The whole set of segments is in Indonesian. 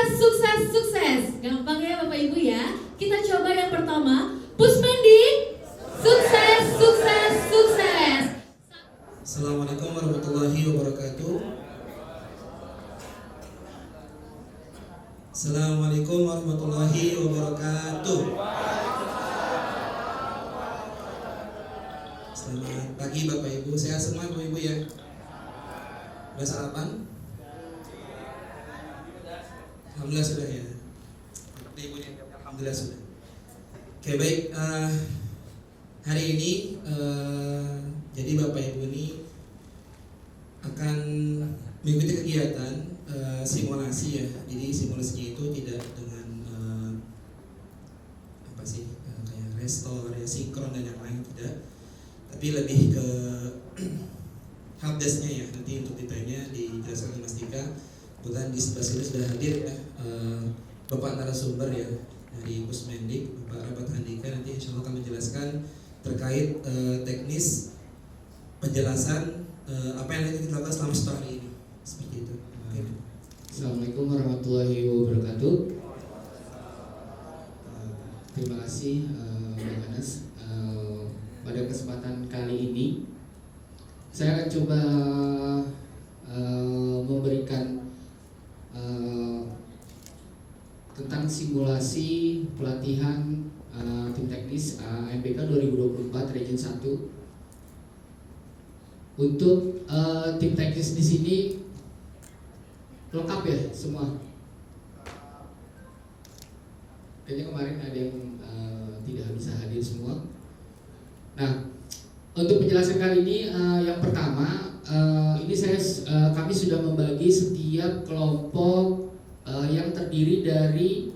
sukses, sukses, sukses. Gampang ya Bapak Ibu ya. Kita coba yang pertama. Pusmendik, sukses, sukses, sukses. Assalamualaikum warahmatullahi wabarakatuh. Assalamualaikum warahmatullahi wabarakatuh. Selamat pagi Bapak Ibu. Sehat semua Bapak Ibu ya. Udah sarapan? Alhamdulillah sudah ya. Bapak Ibu ya, alhamdulillah sudah. Oke baik. Hari ini jadi Bapak Ibu ini akan mengikuti kegiatan simulasi ya. Jadi simulasinya itu tidak dengan kayak restore, ya, sinkron dan yang lain tidak. Tapi lebih ke helpdesk-nya ya. Nanti untuk detailnya dijelaskan oleh Mas Dika. Kebetulan di sebelah sini sudah hadir ya Bapak narasumber ya dari Pusmendik, Bapak Rabat Handika. Nanti insya Allah akan menjelaskan terkait teknis penjelasan apa yang akan kita lakukan selama setahun ini. Seperti itu. Assalamualaikum warahmatullahi wabarakatuh. Terima kasih Bang Anas. Pada kesempatan kali ini saya akan coba memberikan tentang simulasi pelatihan tim teknis AMBK 2024 Region 1. Untuk tim teknis di sini lengkap ya semua. Kayaknya kemarin ada yang tidak bisa hadir semua. Nah, untuk penjelasan kali ini yang pertama ini kami sudah membagi setiap kelompok yang terdiri dari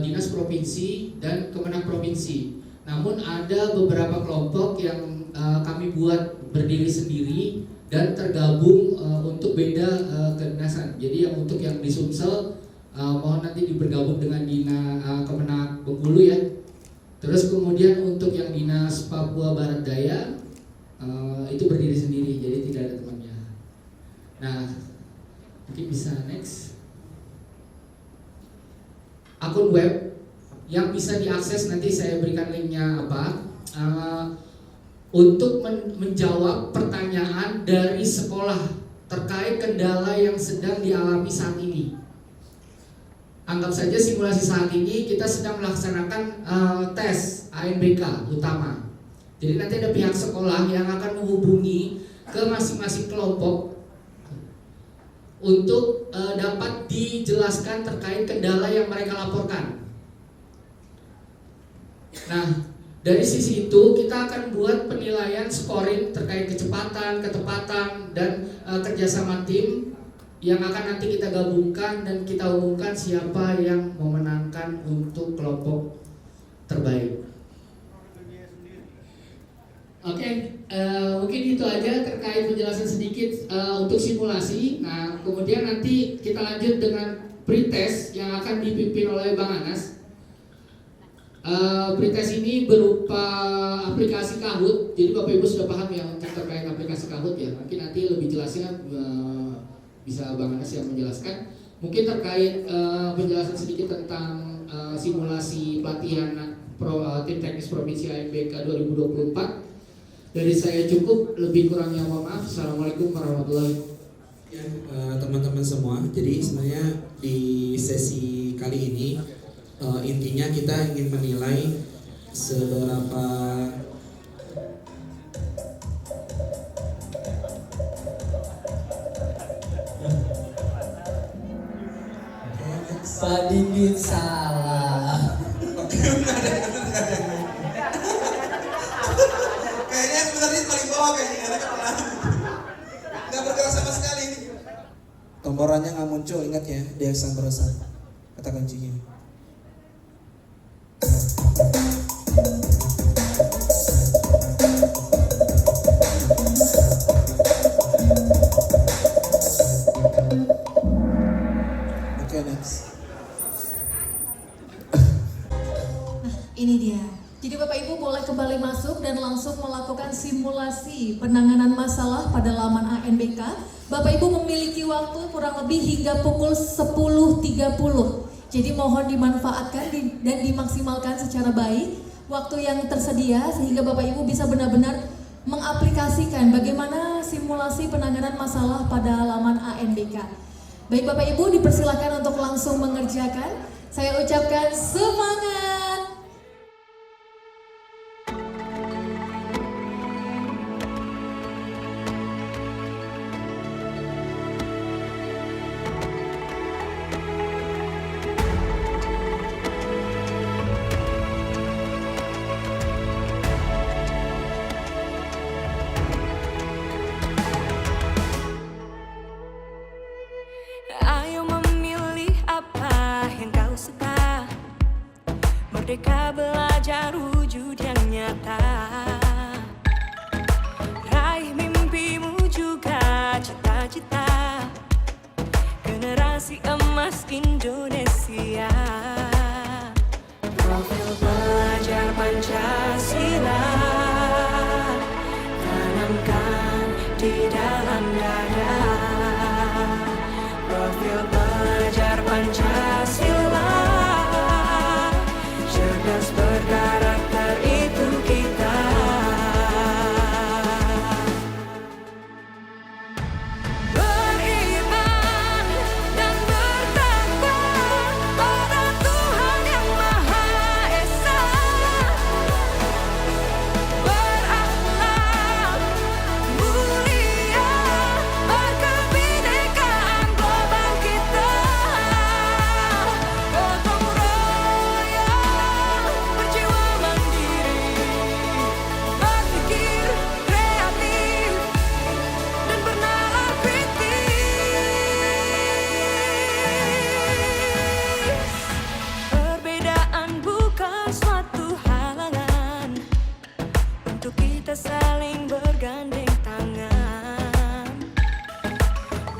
dinas provinsi dan Kemenang provinsi. Namun ada beberapa kelompok yang kami buat berdiri sendiri dan tergabung untuk beda kedinasan. Jadi yang untuk yang di Sumsel mohon nanti bergabung dengan Kemenang Bengkulu ya. Terus kemudian untuk yang dinas Papua Barat Daya itu berdiri sendiri, jadi tidak ada temannya. Nah, mungkin bisa next. Akun web yang bisa diakses nanti saya berikan linknya apa untuk menjawab pertanyaan dari sekolah terkait kendala yang sedang dialami saat ini. Anggap saja simulasi saat ini kita sedang melaksanakan tes ANBK utama. Jadi nanti ada pihak sekolah yang akan menghubungi ke masing-masing kelompok untuk dapat dijelaskan terkait kendala yang mereka laporkan. Nah, dari sisi itu kita akan buat penilaian scoring terkait kecepatan, ketepatan, dan kerjasama tim yang akan nanti kita gabungkan dan kita umumkan siapa yang memenangkan untuk kelompok terbaik. Oke, mungkin itu aja terkait penjelasan sedikit untuk simulasi. Nah, kemudian nanti kita lanjut dengan pretest yang akan dipimpin oleh Bang Anas. Pretest ini berupa aplikasi Kahoot. Jadi Bapak Ibu sudah paham ya untuk terkait aplikasi Kahoot ya. Mungkin nanti lebih jelasnya bisa Bang Anas yang menjelaskan. Mungkin terkait penjelasan sedikit tentang simulasi pelatihan tim teknis provinsi AMBK 2024. Dari saya cukup, lebih kurangnya mohon maaf. Assalamualaikum warahmatullahi wabarakatuh. Ya, teman-teman semua. Jadi sebenarnya di sesi kali ini intinya kita ingin menilai seberapa Pak Didin salah. Kayaknya yang benar ini paling bawah kayaknya. Nggak bergerak sama sekali. Tomborannya nggak muncul, ingat ya, Desa Berosa. Kata kuncinya. Ini dia Jadi Bapak Ibu boleh kembali masuk dan langsung melakukan simulasi penanganan masalah pada laman ANBK. Bapak Ibu memiliki waktu kurang lebih hingga pukul 10.30. Jadi mohon dimanfaatkan dan dimaksimalkan secara baik waktu yang tersedia sehingga Bapak Ibu bisa benar-benar mengaplikasikan bagaimana simulasi penanganan masalah pada laman ANBK. Baik Bapak Ibu dipersilakan untuk langsung mengerjakan. Saya ucapkan semangat. Ayo memilih apa yang kau suka. Merdeka belajar wujud yang nyata. Raih mimpimu juga cita-cita. Generasi emas Indonesia. Profil pelajar Pancasila tanamkan di dalam dada. Profil pelajar Pancasila, cerdas berkarakter itu kita. Beriman dan bertakwa pada Tuhan Yang Maha Esa. Berakhlak mulia, berkebinekaan global kita. Gotong royong, berjiwa mandiri, berpikir kreatif dan bernalar kritis. Perbedaan bukan suatu halangan untuk kita saling bergandeng tangan.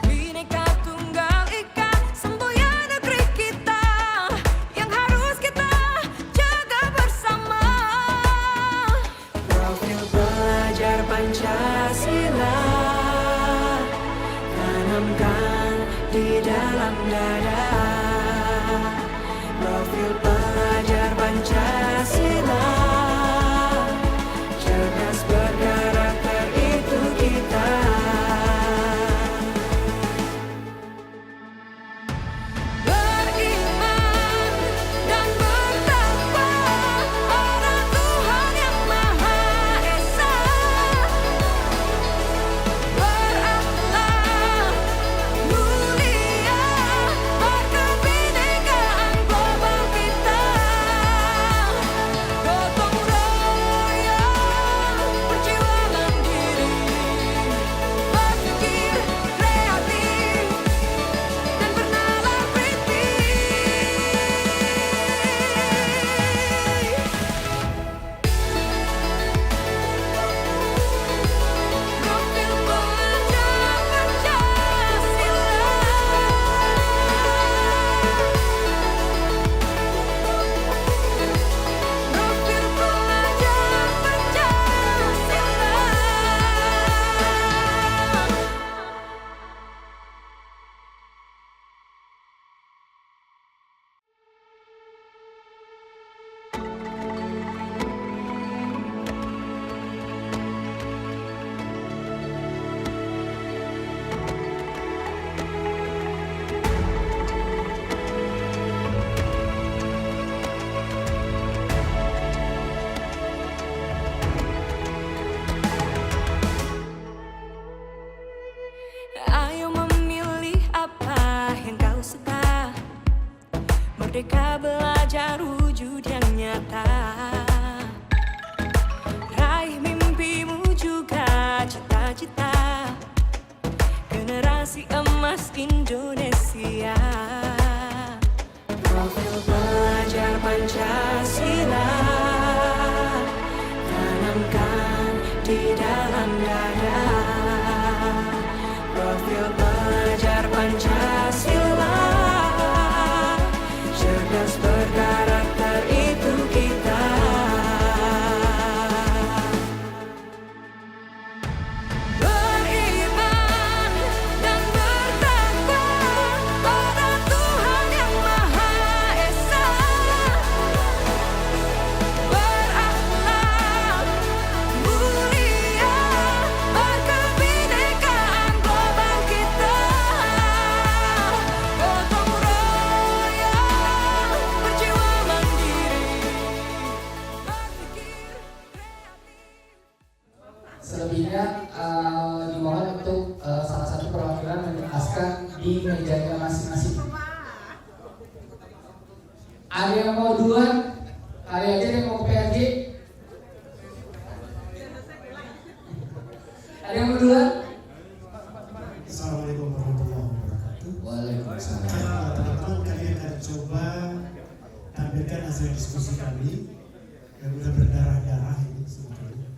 Bhinneka Tunggal Ika, semboyan negeri kita yang harus kita jaga bersama. Profil pelajar Pancasila tanamkan di dalam dada. Profil pelajar Pancasila, cerdas berkarakter itu kita. Beriman dan bertakwa pada Tuhan Yang Maha Esa. Berakhlak mulia, berkebinekaan global kita. Gotong royong, berjiwa mandiri, berpikir kreatif dan bernalar kritis. Profil pelajar Pancasila. Profil pelajar Pancasila. Ayo memilih apa yang kau suka. Merdeka belajar wujud yang nyata. Raih mimpimu juga cita-cita. Generasi emas Indonesia. Profil pelajar Pancasila tanamkan di dalam dada. Profil pelajar Pancasila, cerdas berkarakter itu kita. Ada yang mau duluan? Kali aja yang mau ke PRJ? Ada yang mau duluan? Assalamualaikum warahmatullahi wabarakatuh. Waalaikumsalam. Teman-teman, kami akan coba tampilkan hasil diskusi kami yang sudah berdarah-darah ini sebetulnya.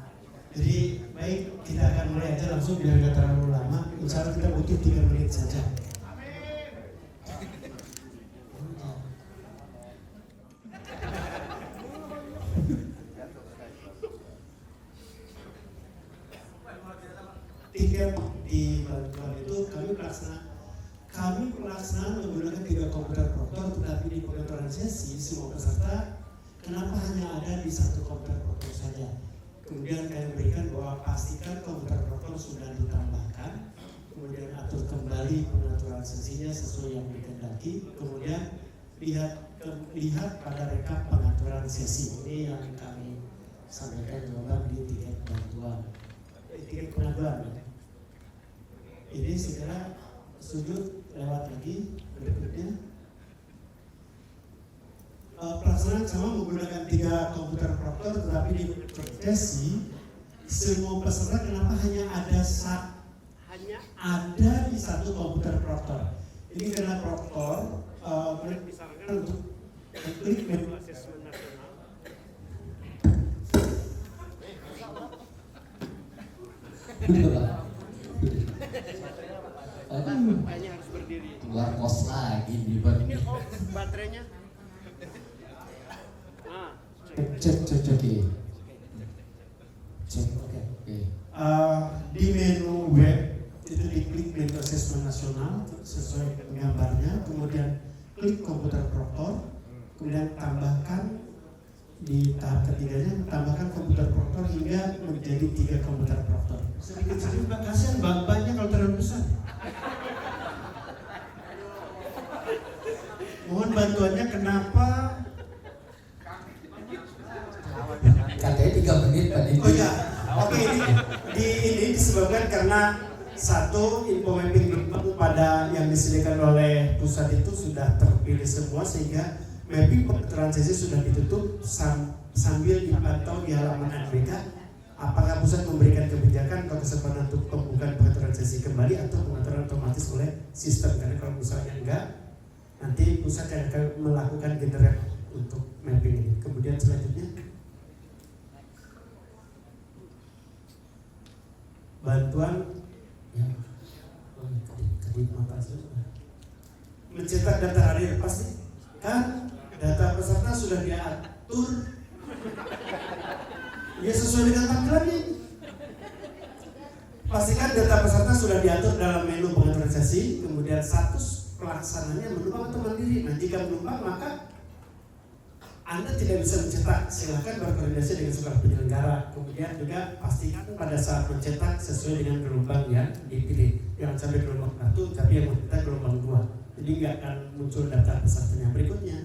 Jadi baik, kita akan mulai aja langsung biar nggak terlalu lama. Insya Allah kita butuh 3 menit saja. Tiket di bantuan itu kami pelaksanaan menggunakan 3 komputer proktor, tetapi di pengaturan sesi semua peserta kenapa hanya ada di 1 komputer proktor saja. Kemudian kami berikan bahwa pastikan komputer proktor sudah ditambahkan, kemudian atur kembali pengaturan sesinya sesuai yang dikehendaki, kemudian lihat pada rekap pengaturan sesi. Ini yang kami sampaikan jawaban di tiket bantuan. Tiket pengaduan. Ini segera sudut lewat lagi berikutnya. Pelaksanaan sama menggunakan 3 komputer proktor, tetapi di sesi semua peserta kenapa hanya ada di 1 komputer proktor. Ini karena proktor disarankan untuk klik menu asesmen nasional. Kayaknya harus berdiri. Keluar kos lagi di Ini baterainya. Cek. Oke. Di menu web itu diklik menu asesmen nasional sesuai gambarnya, kemudian klik komputer proktor, kemudian tambahkan di tahap ketiganya, tambahkan komputer proktor hingga menjadi 3 komputer proktor. Sedikit kasihan banyak kalau terlalu besar. Mohon bantuannya kenapa? katanya 3 menit Pak Didi. Oh iya, oke, ini disebabkan karena satu info mapping pada yang disediakan oleh pusat itu sudah terpilih semua, sehingga mapping pengaturan sesi sudah ditutup sambil dipantau di halaman NBK. Apakah pusat memberikan kebijakan atau kesempatan untuk pembukaan pengaturan sesi kembali atau pengaturan otomatis oleh sistem? Karena kalau misalnya enggak, nanti pusat yang akan melakukan generate untuk mapping ini. Kemudian selanjutnya bantuan mencetak data hadir, pasti kan data peserta sudah diatur ya sesuai dengan tampilannya. Pastikan data peserta sudah diatur dalam menu pengaturan sesi, kemudian status pelaksananya menumpang atau mandiri. Nah, jika menumpang maka Anda tidak bisa mencetak, silakan berkoordinasi dengan sekolah penyelenggara. Kemudian juga pastikan pada saat mencetak sesuai dengan gelombang yang dipilih. Jangan sampai gelombang 1, tapi yang mencetak gelombang 2. Jadi nggak akan muncul data pesertanya. Berikutnya,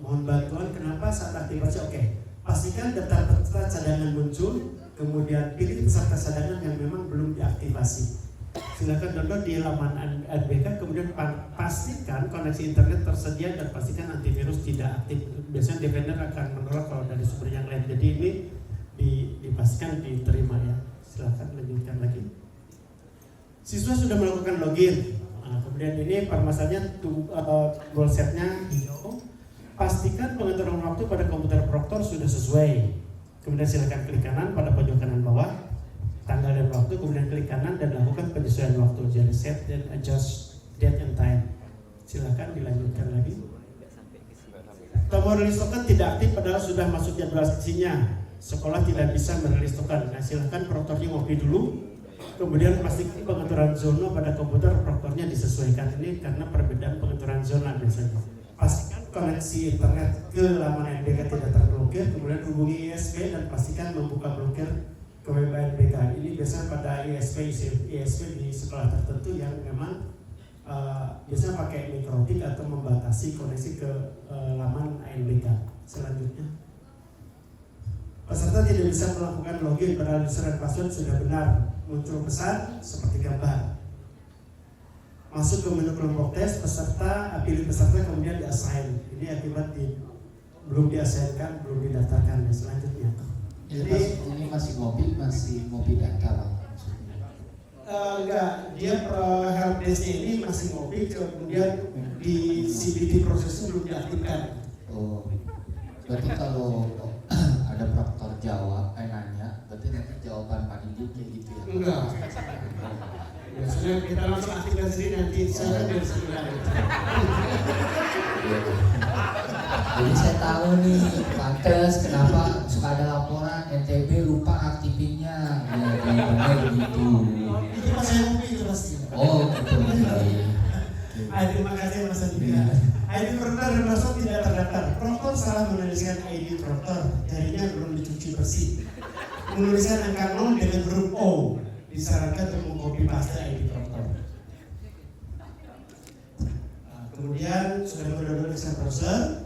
mohon bantuan kenapa saat aktivasi. Oke, pastikan data peserta cadangan muncul, kemudian pilih peserta cadangan yang memang belum diaktifasi. Silakan download di laman NBK, kemudian pastikan koneksi internet tersedia dan pastikan antivirus tidak aktif. Biasanya Defender akan menolak kalau dari sumber yang lain. Jadi ini dipastikan diterima ya. Silakan lanjutkan lagi. Siswa sudah melakukan login. Nah, kemudian ini permasalahannya goal setnya hijau. Pastikan pengaturan waktu pada komputer proktor sudah sesuai. Kemudian silakan klik kanan pada pojok kanan bawah, tanggal dan waktu, kemudian klik kanan dan lakukan penyesuaian waktu. Jadi set dan adjust date and time. Silakan dilanjutkan lagi. Tombol rilis token tidak aktif padahal sudah masuk jadwal sesinya. Sekolah tidak bisa merilis token. Nah, silakan proktornya ngopi dulu. Kemudian pastikan pengaturan zona pada komputer proktornya disesuaikan. Ini karena perbedaan pengaturan zona biasanya. Pastikan koneksi internet ke laman NBK tidak terblokir. Kemudian hubungi ISP dan pastikan membuka blokir ke web NBK. Ini biasanya pada ISP di sekolah tertentu yang memang biasanya pakai mikrotik atau membatasi koneksi ke laman NBK. Selanjutnya, peserta tidak bisa melakukan login padahal user dan password sudah benar. muncul pesan seperti gambar. Masuk ke menu kelompok tes, pilih peserta kemudian di-assign. Ini akibat belum di-assignkan, belum didaftarkan dan selanjutnya. Jadi ini masih mobil data Pak. Enggak, dia helpdesk ini masih mobil, kemudian di CBT prosesnya belum diaktifkan. Oh, berarti kalau ada proktor jawab, nanya, berarti nanti jawaban Pak Didik kayak gitu ya? Enggak. Biasanya kita langsung aktifkan sendiri, nanti saya biar segera. Jadi saya tahu nih, pantes kenapa suka ada laporan NTB lupa aktifinnya, benar begitu. Itu pas saya ngopi itu pasti. Oh, betul. Terima kasih Mas Andika. ID proktor dan masuk tidak terdaftar. Proktor salah menuliskan ID proktor, jarinya belum dicuci bersih. Menuliskan angka 0 dengan huruf O. Disarankan untuk mengcopy paste ID proktor. Kemudian sudah mendownload exam browser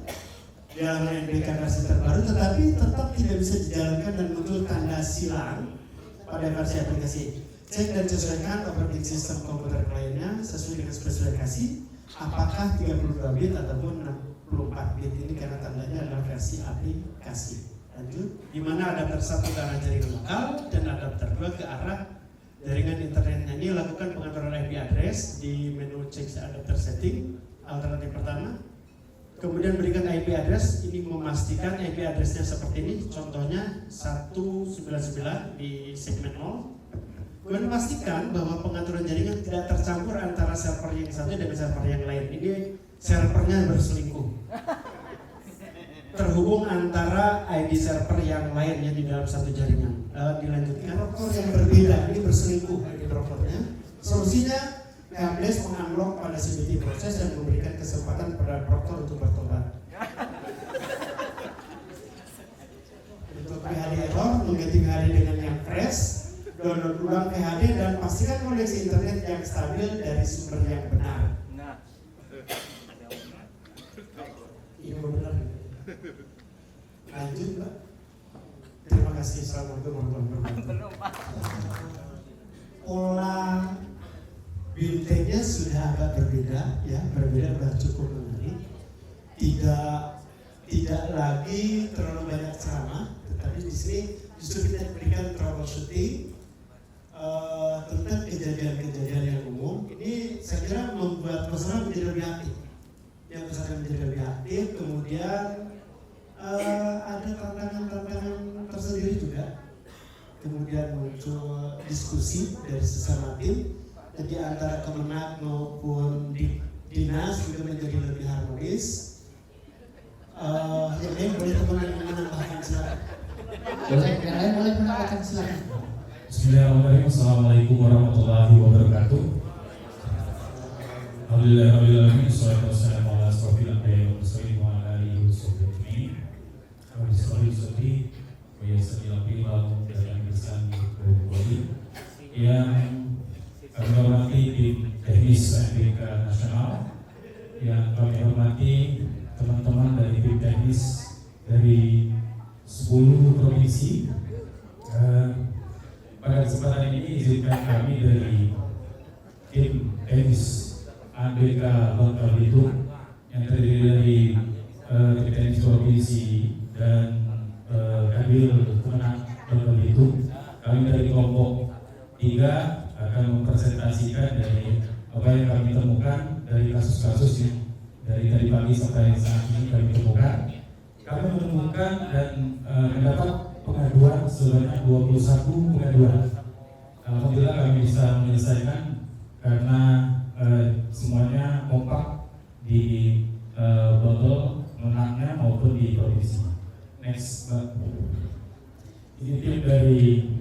di halaman NBK versi terbaru, tetapi tetap tidak bisa dijalankan dan muncul tanda silang pada versi aplikasi. Cek dan sesuaikan operating system komputer kliennya sesuai dengan spesifikasi, apakah 32 bit ataupun 64 bit. Ini karena tandanya adalah versi aplikasi. Lanjut, di mana adapter 1 ke arah jaringan lokal dan adapter 2 ke arah jaringan internetnya. Ini lakukan pengaturan IP address di menu cek adapter setting. Alternatif pertama, kemudian berikan IP address. Ini memastikan IP addressnya seperti ini. Contohnya 199 di segmen 0. Kemudian pastikan bahwa pengaturan jaringan tidak tercampur antara server yang satu dengan server yang lain. Ini servernya berselingkuh. Terhubung antara ID server yang lainnya di dalam satu jaringan. Dilanjutkan, proktor yang berbeda ini berselingkuh ID proktornya. Solusinya, helpdesk mengunlock pada CBT proses dan memberikan kesempatan pada proktor untuk bertobat. Untuk PHD error, mengganti PHD dengan yang fresh. Download ulang PHD dan pastikan koneksi internet yang stabil dari sumber yang benar. Ini benar. Lanjut, Pak. Terima kasih. Assalamualaikum warahmatullahi wabarakatuh. Pola bintangnya sudah agak berbeda, ya, sudah cukup menarik. Tidak lagi terlalu banyak ceramah, tetapi di sini justru kita berikan troubleshooting tentang kejadian-kejadian yang umum. Ini saya kira membuat peserta menjadi lebih aktif. Yang peserta menjadi lebih aktif, kemudian ada tantangan tersendiri juga. Kemudian muncul diskusi dari sesama tim. Jadi antara Kemenak maupun dinas juga menjadi lebih harmonis. Yang lain boleh teman-teman menambahkan silakan. Yang lain boleh menambahkan silakan. Bismillahirrahmanirrahim. Assalamualaikum warahmatullahi wabarakatuh. Alhamdulillahirrahmanirrahim. Wassalatu wassalamu ala asrofil anbiya'i wal mursalin wa ala alihi wa sahbihi yang kami hormati tim teknis NBK Nasional, yang kami hormati teman-teman dari tim teknis dari 10 provinsi. Pada kesempatan ini izinkan kami dari tim teknis NBK Bangka Belitung yang terdiri dari tim teknis provinsi dan Kabil Kemenak Bangka Belitung. Kami dari kelompok 3 akan mempresentasikan dari apa yang kami temukan dari kasus-kasus yang dari tadi pagi sampai saat ini kami temukan. Kami menemukan dan mendapat pengaduan sebanyak 21 pengaduan. Alhamdulillah kami bisa menyelesaikan karena semuanya kompak di botol menangnya maupun di provinsi. Next, ini tim dari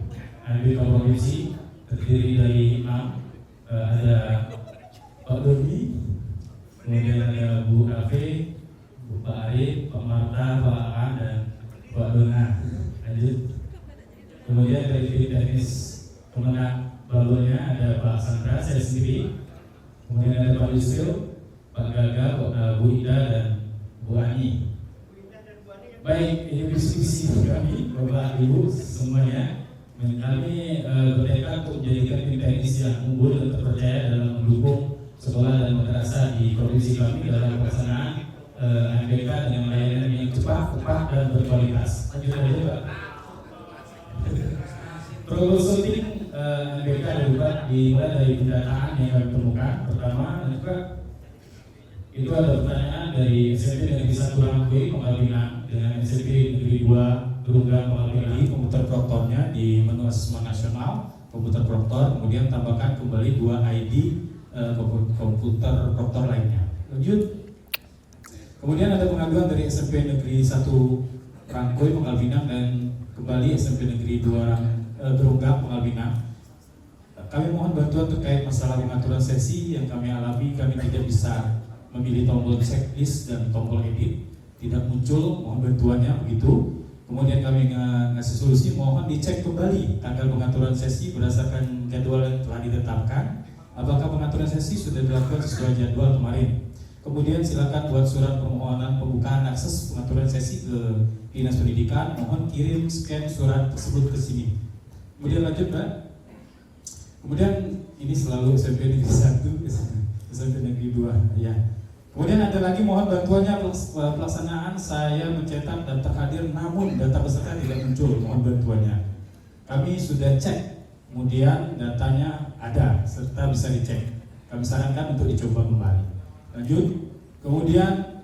NBK provinsi terdiri dari 6, ada Pak Doni, kemudian ada Bu Afe, Bu Pak Arif, Pak Marta, Pak Aan, dan Pak Dona. Lanjut. Kemudian dari tim teknis Kemenak Balonnya ada Pak Sandra, saya sendiri. Kemudian ada Pak Yusril, Pak Gaga, Bu Ida, dan Bu Ani. Baik, ini visi kami, Bapak Ibu semuanya. Kami bertekad untuk menjadikan tim teknis yang unggul dan terpercaya dalam mendukung sekolah dan madrasah di provinsi kami dalam pelaksanaan ANBK dengan layanan yang cepat, tepat, dan berkualitas. Lanjut aja Pak. Troubleshooting ANBK darurat dimulai dari pendataan yang kami temukan. Pertama, itu ada pertanyaan dari SMP Negeri 1 Rangkui, Pangkal Pinang, dengan SMP Negeri 2 Durunggang, Pangkal Pinang, komputer proktornya di menu asesmen nasional, komputer proktor, kemudian tambahkan kembali 2 ID komputer proktor lainnya. Lanjut. Kemudian ada pengaduan dari SMP Negeri 1 Rangkui, Pangkal Pinang, dan kembali SMP Negeri 2 Durunggang, Pangkal Pinang. Kami mohon bantuan terkait masalah pengaturan sesi yang kami alami. Kami tidak bisa memilih tombol checklist dan tombol edit, tidak muncul, mohon bantuannya begitu. Kemudian kami ngasih solusi, mohon dicek kembali tanggal pengaturan sesi berdasarkan jadwal yang telah ditetapkan. Apakah pengaturan sesi sudah dilakukan sesuai jadwal kemarin? Kemudian silakan buat surat permohonan pembukaan akses pengaturan sesi ke Dinas Pendidikan. Mohon kirim scan surat tersebut ke sini. Kemudian lanjut Mbak. Kemudian ini selalu SMP Negeri 1, SMP Negeri 2 ya. Kemudian ada lagi, mohon bantuannya pelaksanaan saya mencetak daftar hadir namun data peserta tidak muncul, mohon bantuannya. Kami sudah cek, kemudian datanya ada serta bisa dicek. Kami sarankan untuk dicoba kembali. Lanjut. Kemudian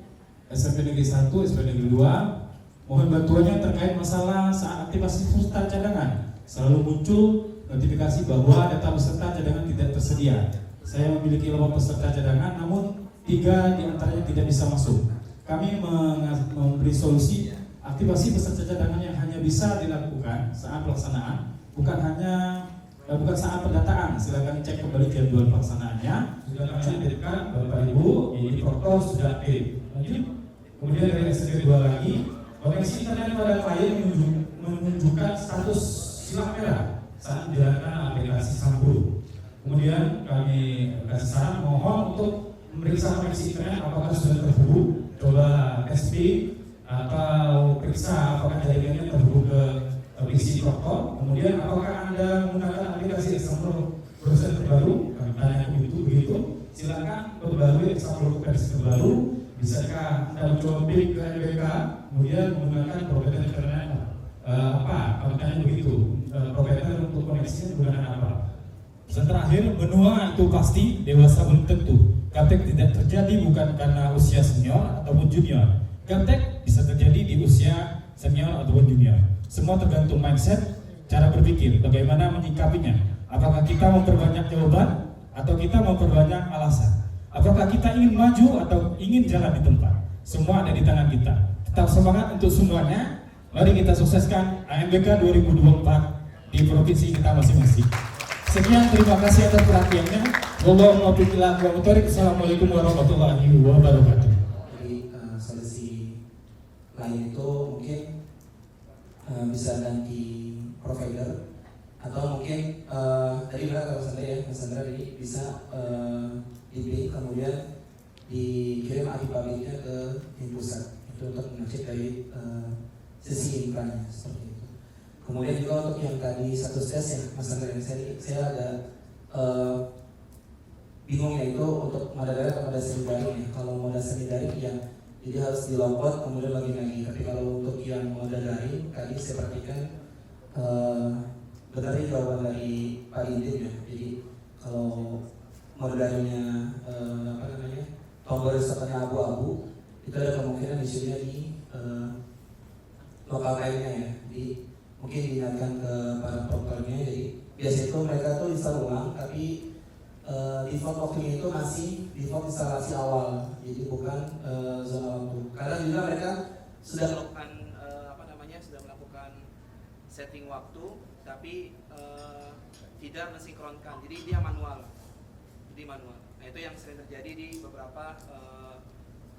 SMP Negeri 1, SMP Negeri 2, mohon bantuannya terkait masalah saat aktivasi peserta cadangan. Selalu muncul notifikasi bahwa data peserta cadangan tidak tersedia. Saya memiliki 8 peserta cadangan, namun 3 diantaranya tidak bisa masuk. Kami memberi solusi aktivasi peserta cadangan yang hanya bisa dilakukan saat pelaksanaan, bukan saat pendataan. Silakan cek kembali jadwal pelaksanaannya. Sudah kami hadirkan Bapak Ibu, ini protokol sudah aktif. Lanjut. Kemudian dari SMP 2 lagi, koneksi internet pada klien menunjukkan status silang merah saat menjalankan aplikasi Samburu. Kemudian kami kasih saran, mohon untuk memeriksa koneksi internet apakah sudah terhubung, coba SP atau periksa apakah jaringannya terhubung ke aplikasi protokol. Kemudian apakah Anda menggunakan aplikasi Example versi terbaru? Kami tanya begitu. Silakan perbarui Example versi terbaru. Bisakah Anda mencoba klik ke ANBK, kemudian menggunakan provider internet kami tanya begitu. Provider untuk koneksinya menggunakan apa? Dan terakhir, benua itu pasti, dewasa belum tentu. Gaptek tidak terjadi bukan karena usia senior ataupun junior. Gaptek bisa terjadi di usia senior ataupun junior. Semua tergantung mindset, cara berpikir, bagaimana menyikapinya. Apakah kita memperbanyak jawaban atau kita memperbanyak alasan? Apakah kita ingin maju atau ingin jalan di tempat? Semua ada di tangan kita. Tetap semangat untuk semuanya. Mari kita sukseskan ANBK 2024 di provinsi kita masing-masing. Sekian, terima kasih atas perhatiannya. Assalamualaikum warahmatullahi wabarakatuh. Jadi solusi lain itu mungkin bisa ganti provider atau mungkin tadi benar kalau Mas Sandra tadi bisa dibeli kemudian dikirim pabriknya ke tim pusat itu untuk mengecek dari sisi infranya seperti itu. Kemudian juga untuk yang tadi satu tes yang Mas Sandra ini saya agak bingung yaitu untuk moda daring atau moda semi daring ya. Kalau moda semi daring ya jadi harus dilopot kemudian lagi. Tapi kalau untuk yang moda daring tadi saya perhatikan benar jawaban dari Pak Indin ya. Jadi kalau moda daringnya tombol resetnya abu-abu itu ada kemungkinan isunya di lokal lainnya ya. Jadi mungkin diingatkan ke para proktornya. Jadi biasanya itu mereka tuh install ulang tapi default waktunya itu masih default instalasi awal, jadi bukan zona waktu. Kadang juga mereka sudah melakukan sudah melakukan setting waktu, tapi tidak mensinkronkan. Jadi dia manual. Nah itu yang sering terjadi di beberapa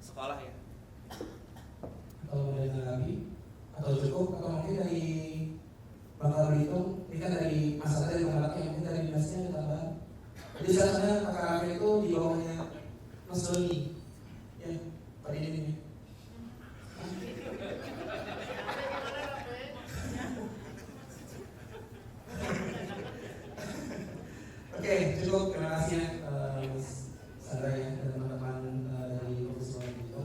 sekolah ya. Atau ada lagi? Atau cukup? Atau mungkin dari Bangka Belitung? Ini kan dari masalah dari Bangka yang mungkin dari dinasnya ditambah. Jadi sebenarnya kakak itu di bawahnya Mas Doni, ya Pak ini. Oke, cukup. Terima kasih Sandra ya dan teman-teman dari Komisi itu.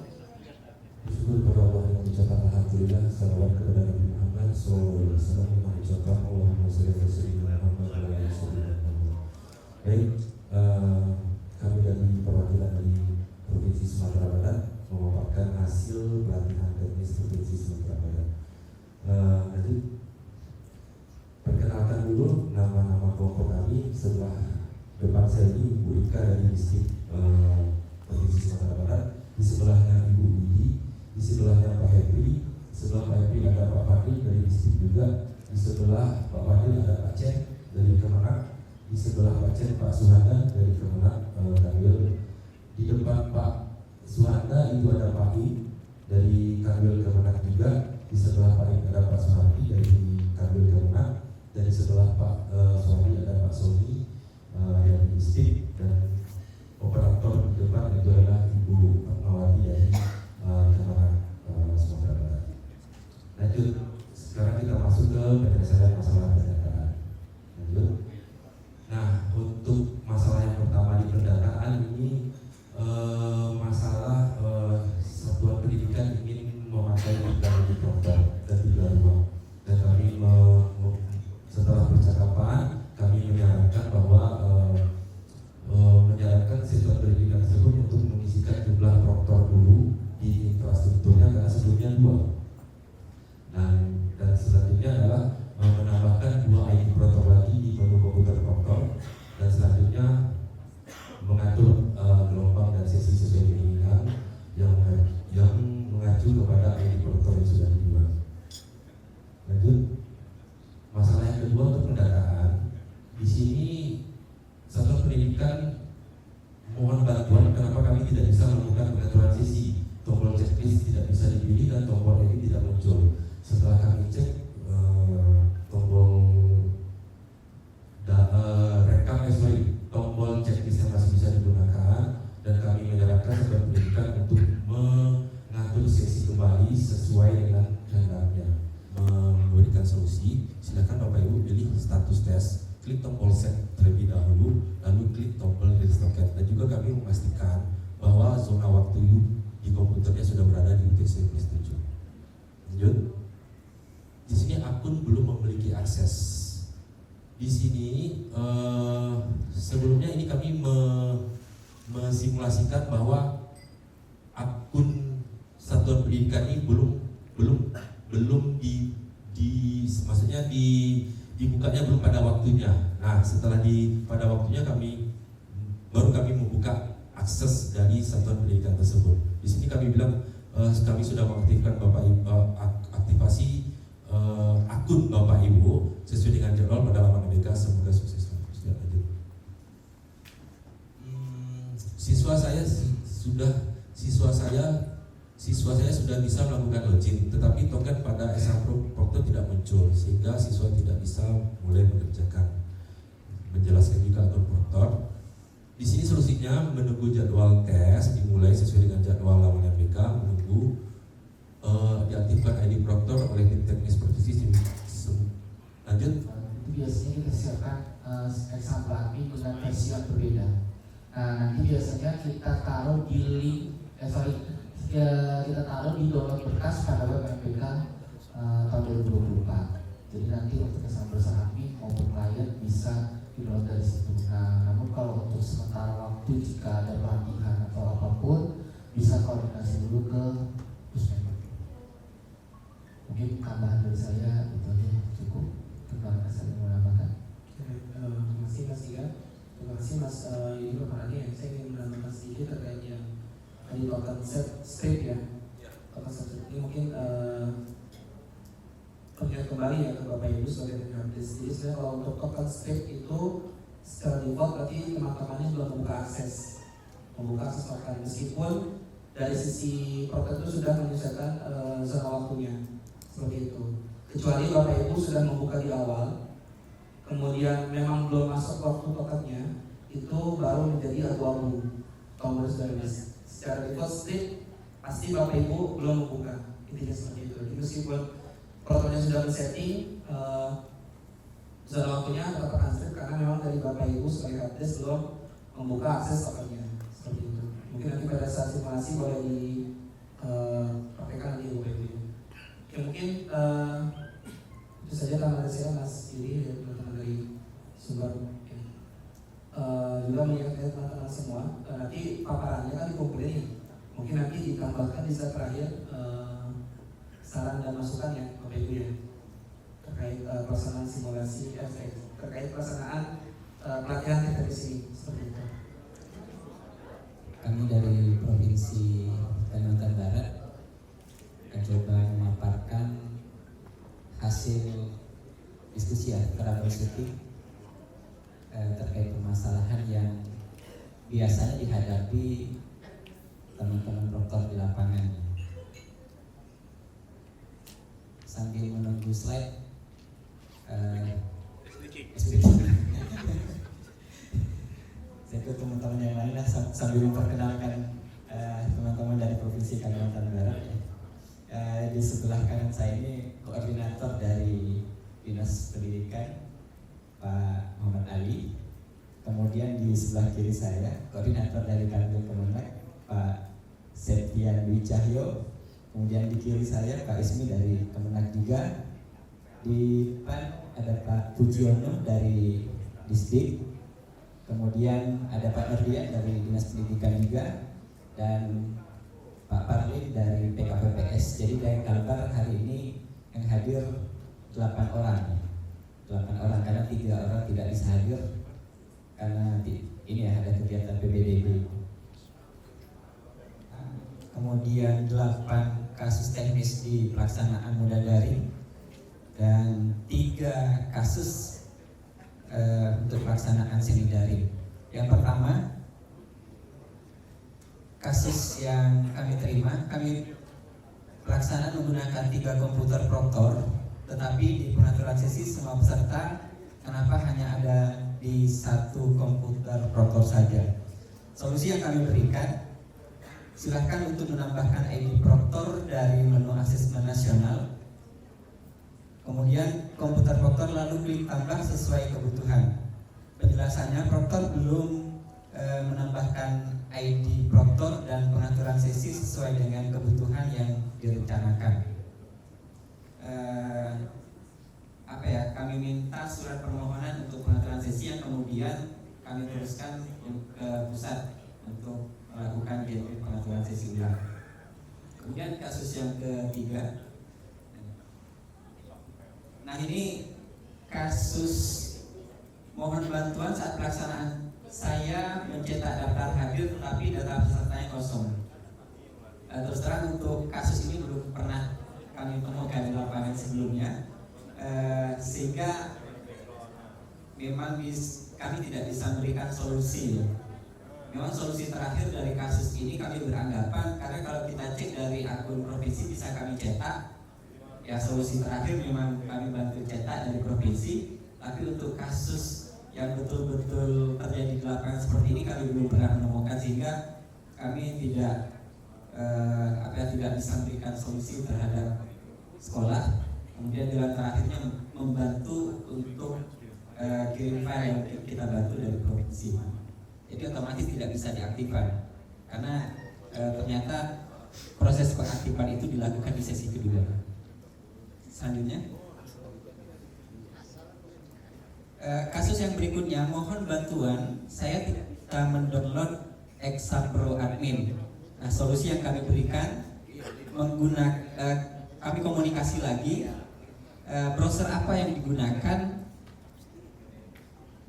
Bersyukur kepada Allah yang mengucapkan alhamdulillah, salawat kepada Nabi Muhammad SAW, mengucapkan Allahumma sholli ala sayyidina Muhammad wa ala ali sayyidina Muhammad. Baik, kami dari perwakilan dari Provinsi Sumatera Barat memaparkan hasil pelatihan teknis Provinsi Sumatera Barat. Nanti perkenalkan dulu nama-nama kelompok kami. Setelah depan saya ini Bu Ika dari distrik Provinsi Sumatera Barat, di sebelahnya Ibu Budi, di sebelahnya Pak Henry, sebelah Pak Henry ada Pak Fadil dari distrik juga, di sebelah Pak Fadil ada Pak Cek dari Kemenak, di sebelah Pak Cek Pak Suhanda dari Kemenak Kanwil, di depan Pak Suhanda itu ada Pak I dari Kanwil Kemenak juga, di sebelah Pak I ada Pak Suhardi dari Kanwil Kemenak, dan di sebelah Pak Suhardi ada Pak Soni dari distrik, dan operator di depan itu adalah Ibu Fatmawati dari Kemenak Sumatera Barat. Lanjut, sekarang kita masuk ke penyelesaian masalah pendataan. Lanjut. Nah, untuk masalah yang pertama di pendataan ini masalah satuan pendidikan ingin memakai 3 program dan 3 ruang. Dan kami setelah percakapan kami menyarankan bahwa menyarankan siswa pendidikan tersebut untuk mengisikan jumlah proktor dulu di infrastrukturnya karena sebelumnya 2. Dan selanjutnya adalah menambahkan 2 ID proktor lagi di menu komputer proktor, dan selanjutnya mengatur gelombang dan sesi sesuai keinginan yang mengacu kepada ID proktor yang sudah dibuat. Lanjut, masalah yang kedua untuk pendataan. Di sini satuan pendidikan mohon bantuan kenapa kami tidak bisa melakukan pengaturan sesi. Tombol checklist tidak bisa dipilih dan tombol ini tidak muncul. Setelah kami cek tombol checklist yang masih bisa digunakan, dan kami menyarankan satuan pendidikan untuk mengatur sesi kembali sesuai dengan kehendaknya. Memberikan solusi, silakan Bapak Ibu pilih status tes, klik tombol set terlebih dahulu, lalu klik tombol release token. Dan juga kami memastikan bahwa zona waktu di komputernya sudah berada di UTC plus 7. Lanjut. Di sini akun belum memiliki akses. Di sini sebelumnya ini kami mensimulasikan bahwa akun satuan pendidikan ini belum maksudnya dibukanya belum pada waktunya. Nah, setelah pada waktunya baru kami membuka akses dari satuan pendidikan tersebut. Di sini kami bilang kami sudah mengaktifkan Bapak Ibu, aktivasi akun Bapak Ibu sesuai dengan jadwal pada laman ABK. Semoga sukses. Lanjut. Siswa saya sudah bisa melakukan login, tetapi token pada SA Proktor tidak muncul sehingga siswa tidak bisa mulai mengerjakan. Menjelaskan juga akun Proktor. Di sini solusinya menunggu jadwal tes dimulai sesuai dengan jadwal laman ABK, menunggu diaktifkan ID Proktor oleh tim teknis provinsi. Lanjut. Itu biasanya kita siapkan example admin dengan versi yang berbeda. Nah, nanti biasanya kita taruh di link, kita taruh di download berkas pada web MPK tahun 2024. Jadi nanti untuk example admin maupun klien bisa di-download dari situ. Nah, namun kalau untuk sementara waktu jika ada pelatihan atau apapun bisa koordinasi dulu ke Pusmen. Mungkin tambahan dari saya itu aja cukup. Terima kasih menambahkan. Terima kasih Mas Tiga. Terima kasih Mas Ibu Marani. Saya ingin menambahkan sedikit terkait yang tadi token script ya. Token script ini mungkin pengingat kembali ya ke Bapak Ibu sebagai pengingat. Jadi sebenarnya kalau untuk token script itu secara default berarti teman-temannya sudah membuka akses token, meskipun dari sisi program itu sudah menyesuaikan zona waktunya seperti itu. Kecuali Bapak Ibu sudah membuka di awal, kemudian memang belum masuk waktu tokennya, itu baru menjadi abu-abu tombol service. Secara default script pasti Bapak Ibu belum membuka, intinya seperti itu. Jadi meskipun protokolnya sudah men-setting, sudah waktunya dapat answer karena memang dari Bapak Ibu sebagai Kapdes belum membuka akses tokennya seperti itu. Mungkin nanti pada saat simulasi boleh dipraktekkan nanti Bapak Ibu. Oke, mungkin itu saja tambahan saya Mas Iri dan teman-teman dari Sumber. Juga mengingatkan teman-teman semua, nanti paparannya kan dikumpulin ya. Mungkin nanti ditambahkan di slide terakhir saran dan masukan ya Bapak Ibu ya, terkait pelaksanaan simulasi, terkait pelaksanaan pelatihan kita di sini seperti itu. Kami dari Provinsi Kalimantan Barat akan coba memaparkan hasil diskusi ya troubleshooting terkait permasalahan yang biasanya dihadapi teman-teman proktor di lapangan. Sambil menunggu slide, saya ke teman-teman yang lain lah sambil memperkenalkan teman-teman dari Provinsi Kalimantan Barat. Di sebelah kanan saya ini koordinator dari Dinas Pendidikan Pak Muhammad Ali. Kemudian di sebelah kiri saya koordinator dari Kanwil Kemenag Pak Septian Dwi Cahyo. Kemudian di kiri saya Pak Ismi dari Kemenag juga. Di depan ada Pak Pujiono dari Disdik. Kemudian ada Pak Nurdian dari Dinas Pendidikan juga, dan Pak Parlin dari PKPPS. Jadi dari Kalbar hari ini yang hadir 8 orang. 8 orang karena 3 orang tidak bisa hadir karena ini ya ada kegiatan PBDB. Kemudian 8 kasus teknis di pelaksanaan mudah daring dan 3 kasus untuk pelaksanaan semi daring. Yang pertama, kasus yang kami terima, kami pelaksanaan menggunakan 3 komputer proktor, tetapi di pengaturan sesi semua peserta kenapa hanya ada di 1 komputer proktor saja. Solusi yang kami berikan, silahkan untuk menambahkan ID proktor dari menu asesmen nasional. Kemudian komputer proktor lalu klik tambah sesuai kebutuhan. Penjelasannya, proktor belum menambahkan ID proktor dan pengaturan sesi sesuai dengan kebutuhan yang direncanakan. Kami minta surat permohonan untuk pengaturan sesi yang kemudian kami teruskan ke pusat untuk melakukan pengaturan sesi ulang. Kemudian kasus yang ketiga. Nah, ini kasus mohon bantuan saat pelaksanaan. Saya mencetak daftar hadir tetapi data pesertanya kosong. Terus terang untuk kasus ini belum pernah kami temukan di lapangan sebelumnya, sehingga memang kami tidak bisa memberikan solusi. Memang solusi terakhir dari kasus ini kami beranggapan, karena kalau kita cek dari akun provinsi bisa kami cetak, ya solusi terakhir memang kami bantu cetak dari provinsi. Tapi untuk kasus yang betul-betul terjadi di lapangan seperti ini kami belum pernah menemukan, sehingga kami tidak bisa memberikan solusi terhadap sekolah. Kemudian jalan terakhirnya membantu untuk kirim file yang kita bantu dari provinsi. Jadi otomatis tidak bisa diaktifkan karena ternyata proses pengaktifan itu dilakukan di sesi kedua. Selanjutnya, kasus yang berikutnya, mohon bantuan, saya tidak bisa mendownload Exapro Admin. Nah, solusi yang kami berikan menggunakan, kami komunikasi lagi, browser apa yang digunakan.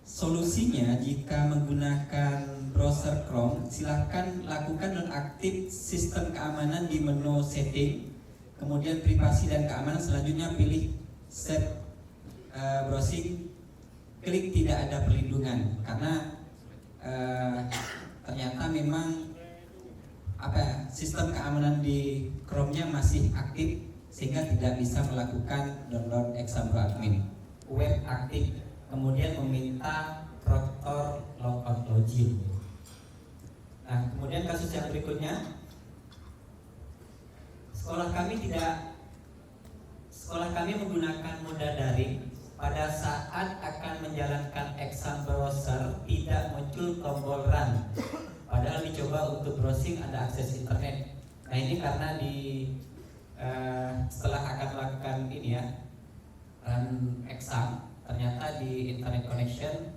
Solusinya, jika menggunakan browser Chrome, silahkan lakukan nonaktif sistem keamanan di menu setting, kemudian privasi dan keamanan. Selanjutnya pilih set browsing, klik tidak ada perlindungan, karena ternyata memang sistem keamanan di Chrome-nya masih aktif sehingga tidak bisa melakukan download Exapro Admin. Web aktif, kemudian meminta proktor logout login. Nah, kemudian kasus yang berikutnya, sekolah kami menggunakan moda daring, pada saat akan menjalankan exam browser tidak muncul tombol run. Padahal dicoba untuk browsing ada akses internet. Nah ini karena setelah akan melakukan ini ya run exam, ternyata di internet connection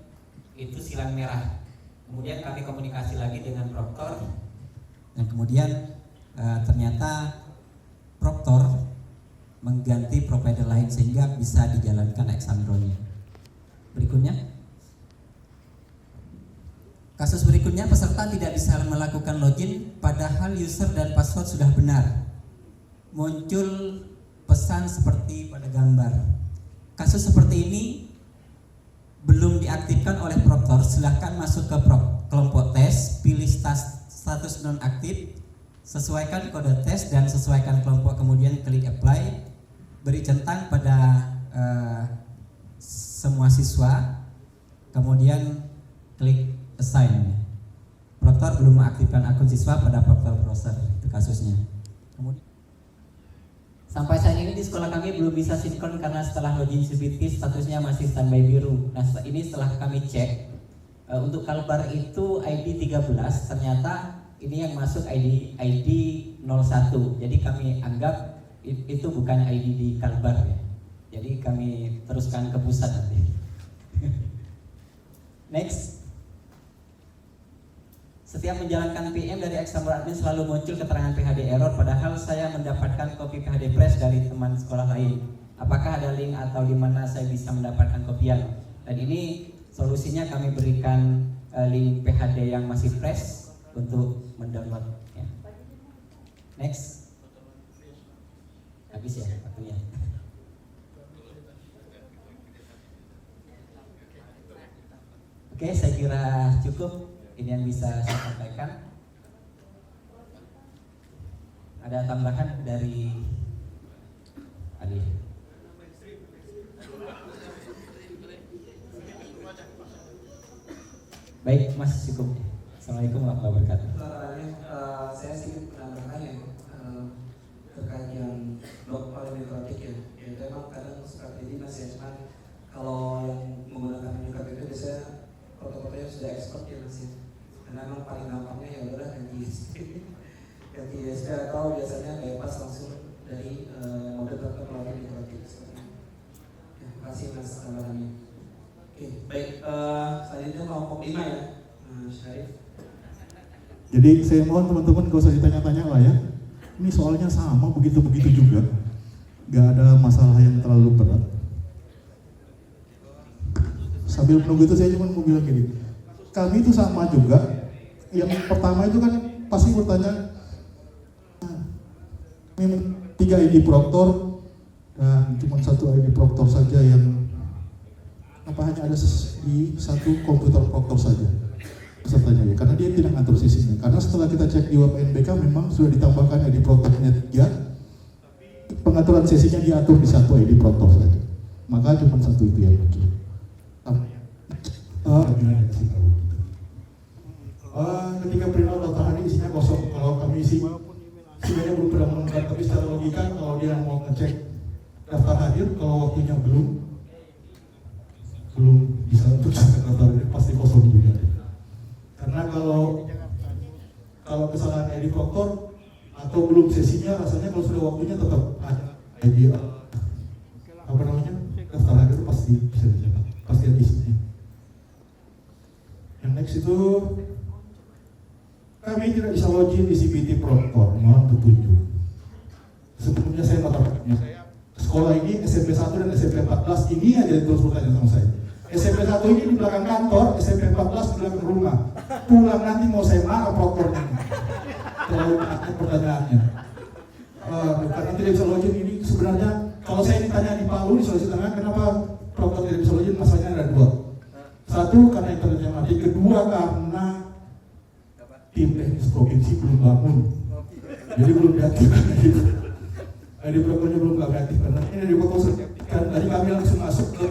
itu silang merah. Kemudian kami komunikasi lagi dengan Proctor dan kemudian ternyata Proctor mengganti provider lain sehingga bisa dijalankan Exandro-nya. Berikutnya, kasus berikutnya peserta tidak bisa melakukan login padahal user dan password sudah benar. Muncul pesan seperti pada gambar. Kasus seperti ini belum diaktifkan oleh Proctor. Silahkan masuk ke kelompok tes, pilih status nonaktif, sesuaikan kode tes dan sesuaikan kelompok, kemudian klik apply. Beri centang pada semua siswa, kemudian klik assign. Proctor belum mengaktifkan akun siswa pada Proctor browser, itu kasusnya. Kemudian sampai saat ini di sekolah kami belum bisa sinkron karena setelah login CBT statusnya masih standby biru. Nah ini setelah kami cek untuk Kalbar itu ID 13, ternyata ini yang masuk ID 01. Jadi kami anggap itu bukan ID di Kalbar ya. Jadi kami teruskan ke pusat nanti. Next. Setiap menjalankan PM dari exam admin selalu muncul keterangan PHD error, padahal saya mendapatkan kopi PHD fresh dari teman sekolah lain. Apakah ada link atau di mana saya bisa mendapatkan kopian? Dan ini solusinya kami berikan link PHD yang masih fresh untuk mendownload. Ya. Next. Habis ya waktunya. Oke, saya kira cukup. Ini yang bisa saya sampaikan. Ada tambahan dari Adi? Baik, Mas, cukup. Assalamualaikum warahmatullahi wabarakatuh. Saya sih menambahkan ya terkait yang blok elektronik ya. Itu memang kadang strategi Mas ya, cuman kalau yang menggunakan mikro itu biasanya foto-fotonya sudah expert ya Mas ya. Karena memang paling gampangnya ya udah ganti USB atau biasanya bypass langsung dari mode tertentu melalui mikrotik seperti itu. Ya, terima kasih Mas tambahannya. Oke, baik, selanjutnya kelompok 5 ya, Syarif. Jadi saya mohon teman-teman gak usah ditanya-tanya lah ya. Ini soalnya sama begitu-begitu juga. Gak ada masalah yang terlalu berat. Sambil menunggu itu saya cuma mau bilang gini. Kami itu sama juga. Yang pertama itu kan pasti bertanya, ini 3 ID Proctor dan cuma 1 ID Proctor saja yang hanya ada di 1 komputer Proctor saja pesertanya ya, karena dia tidak ngatur sisinya. Karena setelah kita cek di web NBK memang sudah ditambahkan ID Proctornya 3, pengaturan sesinya diatur di 1 ID Proctor saja. Maka cuma 1 itu yang muncul. Ketika printout daftar hadir isinya kosong. Kalau kami isi sebenarnya belum pernah menemukan, tapi secara logika kalau dia mau ngecek daftar hadir, kalau waktunya belum bisa untuk cek daftar hadir pasti kosong juga. Karena kalau kesalahan ID Proctor atau belum sesinya, rasanya kalau sudah waktunya tetap ada ID daftar hadir pasti bisa dijaga, pasti ada isinya. Yang next itu kami tidak bisa login di CBT Proctor, mohon petunjuk. Sebelumnya saya mengatakannya, sekolah ini SMP 1 dan SMP 14 ini aja terus bertanya sama saya. SMP 1 ini di belakang kantor, SMP 14 di belakang rumah. Pulang nanti mau saya marah Proctornya. Terlalu banyak pertanyaannya. Karena tidak bisa login ini sebenarnya kalau saya ditanya di Palu di Sulawesi Tengah kenapa Proctor tidak bisa login, masalahnya ada 2. 1 karena internetnya mati, kedua karena tim teknis provinsi belum bangun, jadi belum diaktifkan gitu. Di Proctornya belum aktif karena ini di Proctor kan tadi kami langsung masuk ke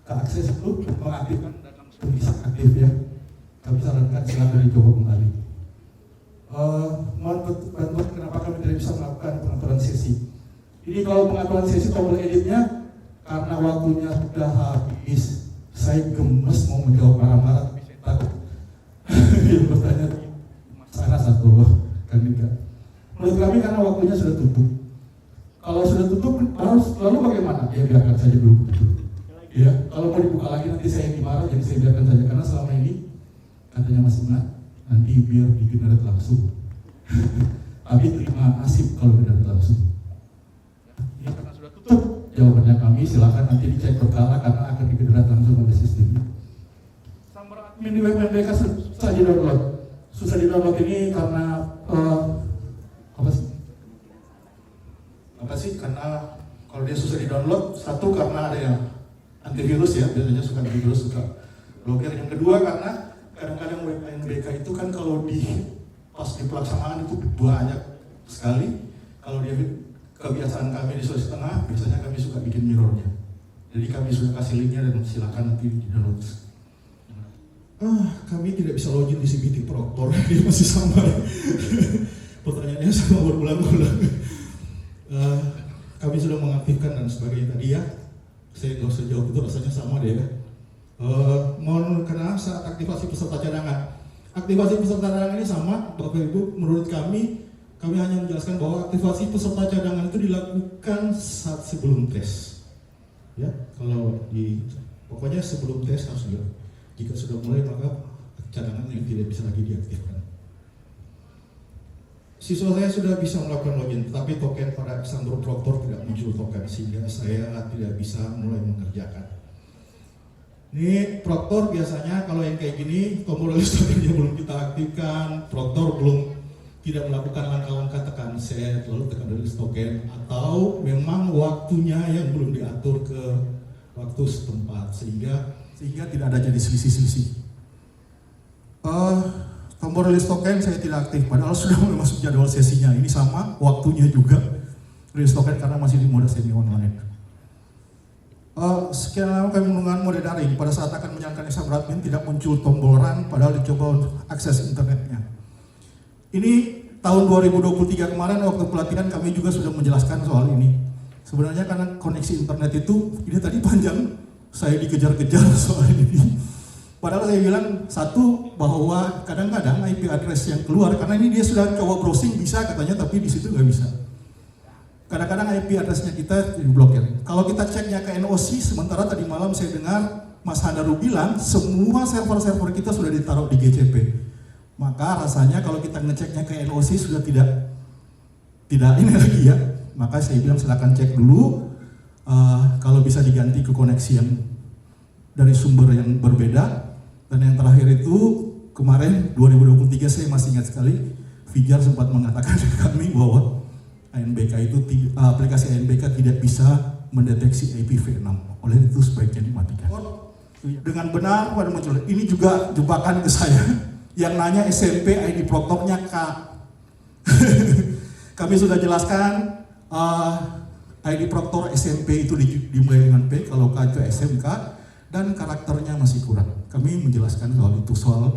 akses itu mengaktifkan dan bisa aktif ya. Kami sarankan silakan dicoba kembali. Mohon bantuan kenapa kami tidak bisa melakukan pengaturan sesi. Ini kalau pengaturan sesi tombol editnya karena waktunya sudah habis, saya gemes mau menjawab marah-marah, tapi saya takut. Dia bertanya, sana satu kami enggak. Menurut kami karena waktunya sudah tutup. Kalau sudah tutup, lalu bagaimana? Ya biarkan saja dulu tutup. Ya, kalau mau dibuka lagi nanti saya yang dimarah, jadi saya biarkan saja. Karena selama ini katanya Mas Ingat, nanti biar di generat langsung. Tapi terima kasih kalau generat langsung. Ya, karena sudah tutup jawabannya kami, silakan nanti dicek berkala karena akan di generat langsung pada sistemnya. Sambar admin di web MBK susah di-download. Susah di-download ini karena apa sih? Karena kalau dia susah di-download, satu karena ada yang antivirus ya, biasanya suka antivirus, suka blokir. Yang kedua karena kadang-kadang web MBK itu kan kalau pas di pelaksanaan itu banyak sekali. Kalau dia kebiasaan kami di Sulawesi Tengah, biasanya kami suka bikin mirrornya. Jadi kami sudah kasih linknya dan silakan nanti di-download. Kami tidak bisa login di CBT Proctor, dia masih sambar. Pertanyaannya sama berulang-ulang. Kami sudah mengaktifkan dan sebagainya tadi ya. Saya nggak usah jawab itu, rasanya sama deh ya. Mohon karena saat aktivasi peserta cadangan. Aktivasi peserta cadangan ini sama, Bapak Ibu. Menurut kami hanya menjelaskan bahwa aktivasi peserta cadangan itu dilakukan saat sebelum tes. Ya, kalau pokoknya sebelum tes harus juga. Jika sudah mulai maka cadangan yang tidak bisa lagi diaktifkan. Siswa saya sudah bisa melakukan login, tetapi token pada Exambro Proctor tidak muncul token sehingga saya tidak bisa mulai mengerjakan. Ini Proctor biasanya kalau yang kayak gini tombol registrasinya belum kita aktifkan, Proctor belum tidak melakukan langkah-langkah tekan set lalu tekan release token, atau memang waktunya yang belum diatur ke waktu setempat sehingga tidak ada jadi selisih-selisih. Tombol release token saya tidak aktif, padahal sudah mulai masuk jadwal sesinya. Ini sama, waktunya juga release token karena masih di mode semi online. Sekian lama kami menggunakan mode daring. Pada saat akan menjalankan Exambro admin tidak muncul tombol run, padahal dicoba untuk akses internetnya. Ini tahun 2023 kemarin waktu pelatihan kami juga sudah menjelaskan soal ini. Sebenarnya karena koneksi internet itu, ini tadi panjang, saya dikejar-kejar soal ini. Padahal saya bilang satu bahwa kadang-kadang IP address yang keluar karena ini dia sudah coba browsing bisa katanya tapi di situ nggak bisa. Kadang-kadang IP addressnya kita diblokir. Kalau kita ceknya ke NOC, sementara tadi malam saya dengar Mas Handaru bilang semua server-server kita sudah ditaruh di GCP. Maka rasanya kalau kita ngeceknya ke NOC sudah tidak ini lagi ya. Maka saya bilang silakan cek dulu kalau bisa diganti ke koneksi yang dari sumber yang berbeda. Dan yang terakhir itu kemarin 2023 saya masih ingat sekali Fijar sempat mengatakan ke kami bahwa ANBK itu aplikasi ANBK tidak bisa mendeteksi IPv6. Oleh itu sebaiknya dimatikan. Dengan benar pada muncul. Ini juga jebakan ke saya yang nanya SMP ID Proctornya K. Kami sudah jelaskan ID Proctor SMP itu dimulai dengan P, kalau K itu SMK. Dan karakternya masih kurang. Kami menjelaskan soal itu, soal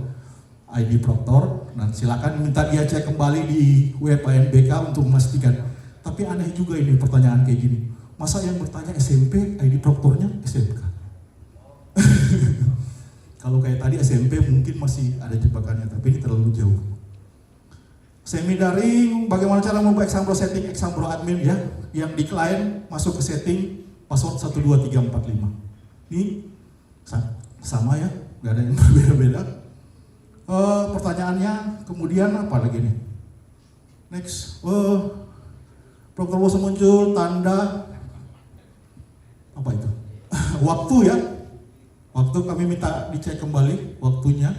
ID Proctor. Dan silakan minta dia cek kembali di web ANBK untuk memastikan. Tapi aneh juga ini pertanyaan kayak gini. Masa yang bertanya SMP, ID Proctornya SMK? Kalau kayak tadi SMP mungkin masih ada jebakannya, tapi ini terlalu jauh. Semi daring, bagaimana cara membuat Exambro setting Exambro admin ya? Yang di client masuk ke setting password 12345. Ini sama ya, nggak ada yang berbeda-beda. Pertanyaannya kemudian apa lagi nih? Next, Proctor Boso muncul tanda apa itu? Waktu ya, waktu kami minta dicek kembali waktunya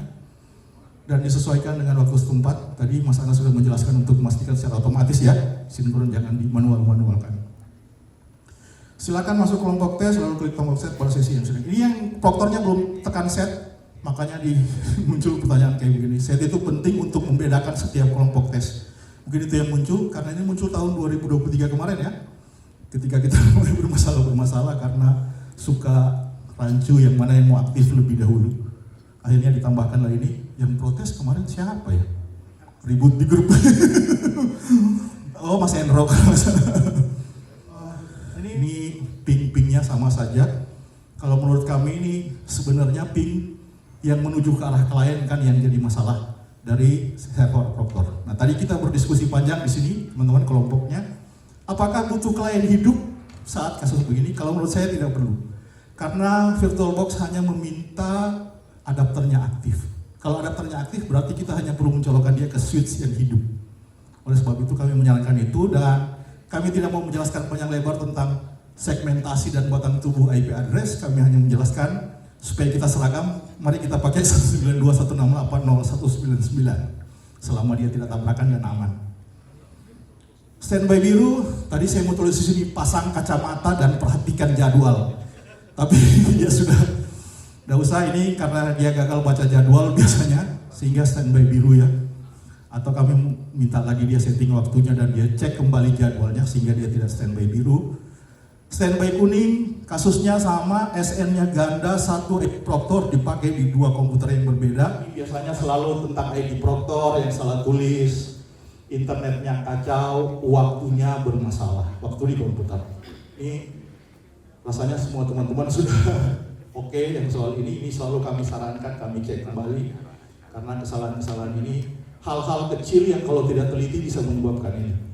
dan disesuaikan dengan waktu setempat. Tadi Mas Ana sudah menjelaskan untuk memastikan secara otomatis ya, sinkron jangan di manualkan. Silakan masuk kelompok tes lalu klik tombol set pada sesi yang sudah. Ini yang Proctornya belum tekan set, makanya muncul pertanyaan kayak begini. Set itu penting untuk membedakan setiap kelompok tes. Mungkin itu yang muncul karena ini muncul tahun 2023 kemarin ya. Ketika kita mulai bermasalah karena suka rancu yang mana yang mau aktif lebih dahulu. Akhirnya ditambahkanlah ini. Yang protes kemarin siapa ya? Ribut di grup. Oh Mas Enro. Ini ping-pingnya sama sama saja. Kalau menurut kami ini sebenarnya ping yang menuju ke arah klien kan yang jadi masalah dari server Proctor. Nah tadi kita berdiskusi panjang di sini teman-teman kelompoknya. Apakah butuh klien hidup saat kasus begini? Kalau menurut saya tidak perlu. Karena VirtualBox hanya meminta adapternya aktif. Kalau adapternya aktif berarti kita hanya perlu mencolokkan dia ke switch yang hidup. Oleh sebab itu kami menyarankan itu dan kami tidak mau menjelaskan panjang lebar tentang segmentasi dan batang tubuh IP address. Kami hanya menjelaskan supaya kita seragam, mari kita pakai 192.168.0199 selama dia tidak tabrakan dan aman. Standby biru, tadi saya mau tulis di sini pasang kacamata dan perhatikan jadwal. Tapi dia sudah usah ini karena dia gagal baca jadwal biasanya sehingga standby biru ya. Atau kami minta lagi dia setting waktunya dan dia cek kembali jadwalnya sehingga dia tidak standby biru. Standby kuning, kasusnya sama, SN-nya ganda, satu ID Proctor dipakai di dua komputer yang berbeda. Ini biasanya selalu tentang ID Proctor yang salah tulis, internetnya kacau, waktunya bermasalah, waktu di komputer. Ini rasanya semua teman-teman sudah oke yang soal ini selalu kami sarankan, kami cek kembali. Karena kesalahan-kesalahan ini, hal-hal kecil yang kalau tidak teliti bisa menyebabkan ini.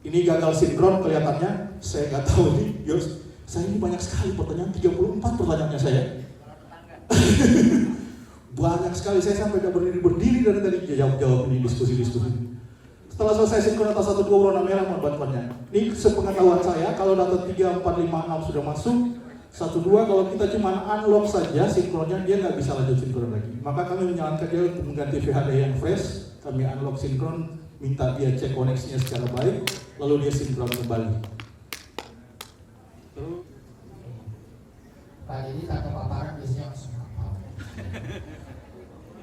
Ini gagal sinkron kelihatannya, saya nggak tahu nih, Yos. Saya ini banyak sekali pertanyaan, 34 pertanyaannya saya. Banyak sekali, saya sampai nggak berdiri dari tadi jawab ini diskusi-diskusi. Setelah selesai sinkron data 1, 2 warna merah mohon bantuannya. Ini sepengetahuan saya, kalau data 3, 4, 5, 6 sudah masuk, 1, 2 kalau kita cuma unlock saja sinkronnya dia nggak bisa lanjut sinkron lagi. Maka kami menyarankan dia untuk mengganti VHD yang fresh, kami unlock sinkron, minta dia cek koneksinya secara baik, lalu dia sinkron kembali. Pak, ini kata paparan biasanya langsung hafal.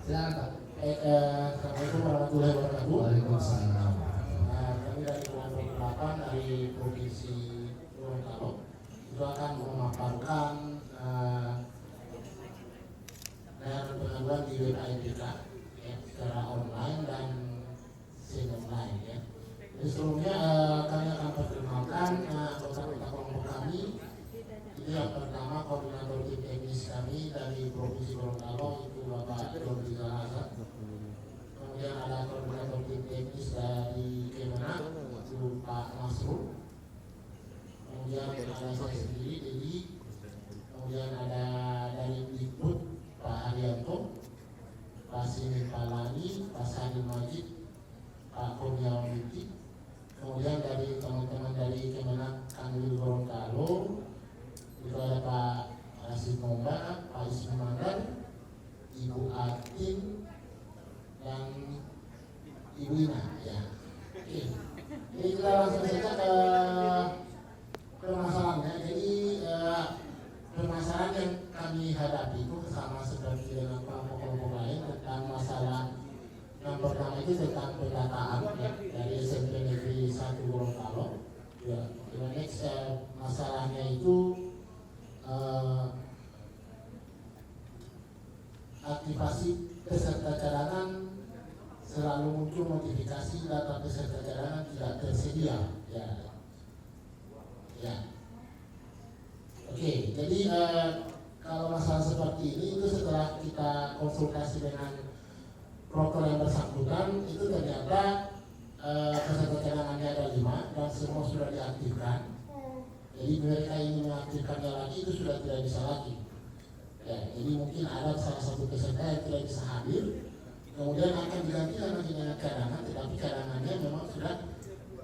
Silakan Pak. Assalamualaikum warahmatullahi wabarakatuh. Waalaikumsalam. Kami dari kelompok 8 dari Provinsi Gorontalo itu akan memaparkan layanan pengaduan di web ANBK ya, secara online dan semi-online ya. Jadi sebelumnya kami akan perkenalkan anggota kelompok kami. Ini yang pertama koordinator tim teknis kami dari Provinsi Gorontalo itu Bapak Dodi Zahazat. Kemudian ada koordinator tim teknis dari Kemenak itu Pak Masrul. Kemudian ada saya sendiri Dedi. Kemudian ada dari Dikbud Pak Haryanto, Pak Simin Palani, Pak Sani Majid, Pak Kurniawan. Kemudian dari teman-teman dari Kemenak Kanwil Gorontalo itu ada Pak Rasid Momba, Pak Ismi Mandar, Ibu Atin, dan Ibu Ina ya. Oke. Jadi kita langsung saja ke permasalahannya. Jadi permasalahan yang kami hadapi itu sama seperti dengan kelompok-kelompok lain tentang masalah yang pertama itu tentang pendataan ya, dari SMP Negeri 1 Gorontalo. Ya, next masalahnya itu aktivasi peserta cadangan selalu muncul notifikasi data peserta cadangan tidak tersedia ya. Oke, jadi kalau masalah seperti ini itu setelah kita konsultasi dengan Proctor yang bersangkutan itu ternyata peserta cadangannya ada 5 dan semua sudah diaktifkan. Jadi mereka ingin mengaktifkannya lagi itu sudah tidak bisa lagi. Ya, jadi mungkin ada salah satu peserta yang tidak bisa hadir, kemudian akan diganti lagi dengan cadangan, tetapi cadangannya memang sudah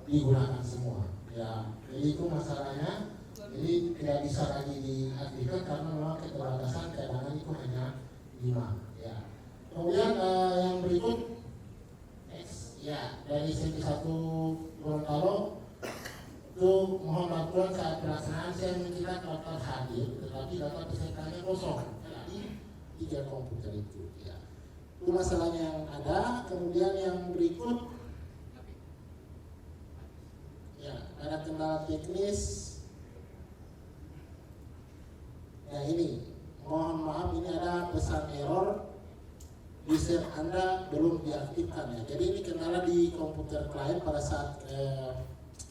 digunakan semua. Ya, jadi itu masalahnya. Jadi tidak bisa lagi diaktifkan karena memang keterbatasan cadangan itu hanya 5. Ya. Kemudian yang berikut, next, ya dari SMP 1 Gorontalo. Itu mohon bantuan saat pelaksanaan saya mengira daftar hadir, tetapi data pesertanya kosong. Jadi 3 komputer itu. Ya. Itu masalahnya yang ada. Kemudian yang berikut, ya ada kendala teknis. Ya ini, mohon maaf ini ada pesan error. User Anda belum diaktifkan ya. Jadi ini kendala di komputer klien pada saat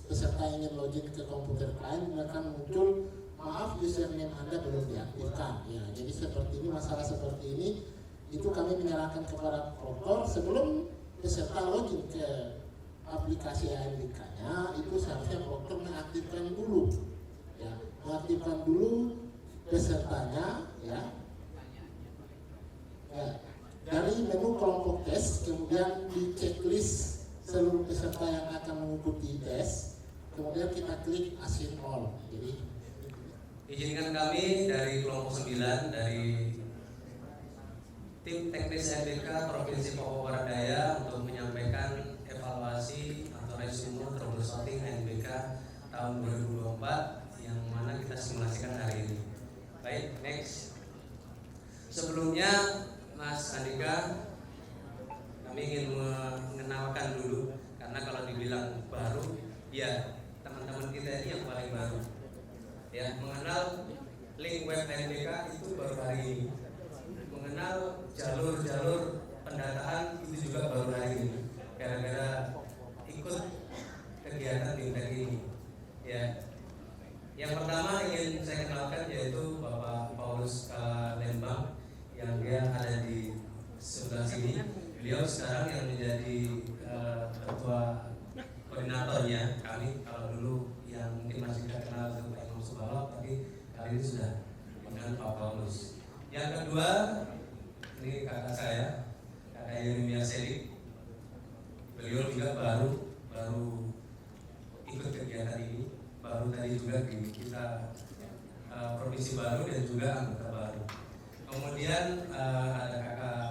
peserta ingin login ke komputer klien akan muncul maaf username Anda belum diaktifkan. Ya, jadi seperti ini, masalah seperti ini itu kami menyerahkan kepada proktor sebelum peserta login ke aplikasi ANBK-nya, itu seharusnya proktor mengaktifkan dulu, ya, mengaktifkan dulu pesertanya, ya. Ya, dari menu kelompok tes, kemudian di checklist seluruh peserta yang akan mengikuti tes, kemudian kita klik assign all. Jadi izinkan kami dari kelompok 9 dari tim teknis ANBK Provinsi Papua Barat Daya untuk menyampaikan evaluasi atau resume troubleshooting ANBK tahun 2024 yang mana kita simulasikan hari ini. Baik, next. Sebelumnya Mas Andika, kami ingin mengenalkan dulu, karena kalau dibilang baru, ya teman-teman kita ini yang paling baru. Ya, mengenal link web ANBK itu baru hari ini. Mengenal jalur-jalur pendataan itu juga baru hari ini. Gara-gara ikut kegiatan BIMTEK ini. Ya. Yang pertama ingin saya kenalkan yaitu Bapak Paulus Lembang, yang dia ada di sebelah sini. Beliau sekarang yang menjadi ketua koordinatornya kami. Kalau dulu yang mungkin masih tidak kenal Pak Imam Subalok, tapi kali ini sudah dengan Pak Paulus. Yang kedua, ini kakak saya, kakak Yeremia Selik. Beliau juga baru ikut kegiatan ini, baru tadi juga di kita provinsi baru dan juga anggota baru. Kemudian ada kakak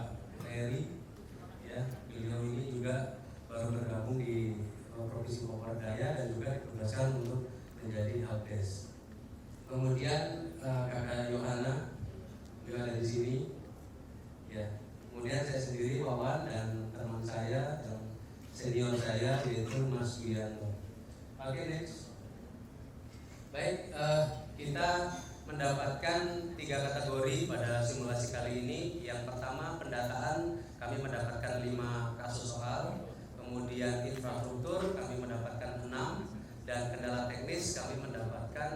Eri, ya, beliau ini juga baru bergabung di Provinsi Papua Barat Daya dan juga ditugaskan untuk menjadi helpdesk. Kemudian kakak Yohana juga ada di sini, ya. Kemudian saya sendiri Wawan dan teman saya yang senior saya yaitu Mas Wiyanto. Oke, next. Baik, kita mendapatkan 3 kategori pada simulasi kali ini. Yang pertama pendataan, kami mendapatkan 5 kasus soal. Kemudian infrastruktur kami mendapatkan 6, dan kendala teknis kami mendapatkan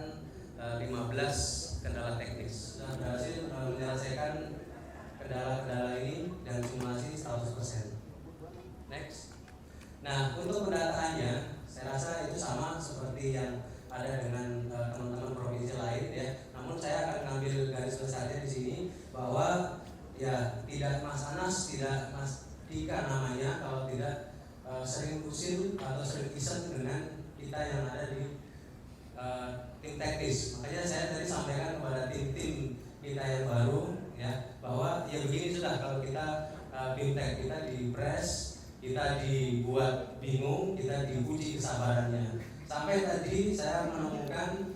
15 kendala teknis. Nah, berhasil menyelesaikan kendala-kendala ini dan simulasi 100%. Next. Nah, untuk pendataannya saya rasa itu sama seperti yang ada dengan teman-teman provinsi lain, ya. Namun saya akan ngambil garis besarnya di sini bahwa ya tidak Mas Anas, tidak Mas Dika namanya kalau tidak sering usil atau sering iseng dengan kita yang ada di tim teknis. Makanya saya tadi sampaikan kepada tim-tim kita yang baru, ya, bahwa ya begini sudah kalau kita BIMTEK kita di press, kita dibuat bingung, kita diuji kesabarannya. Sampai tadi saya menemukan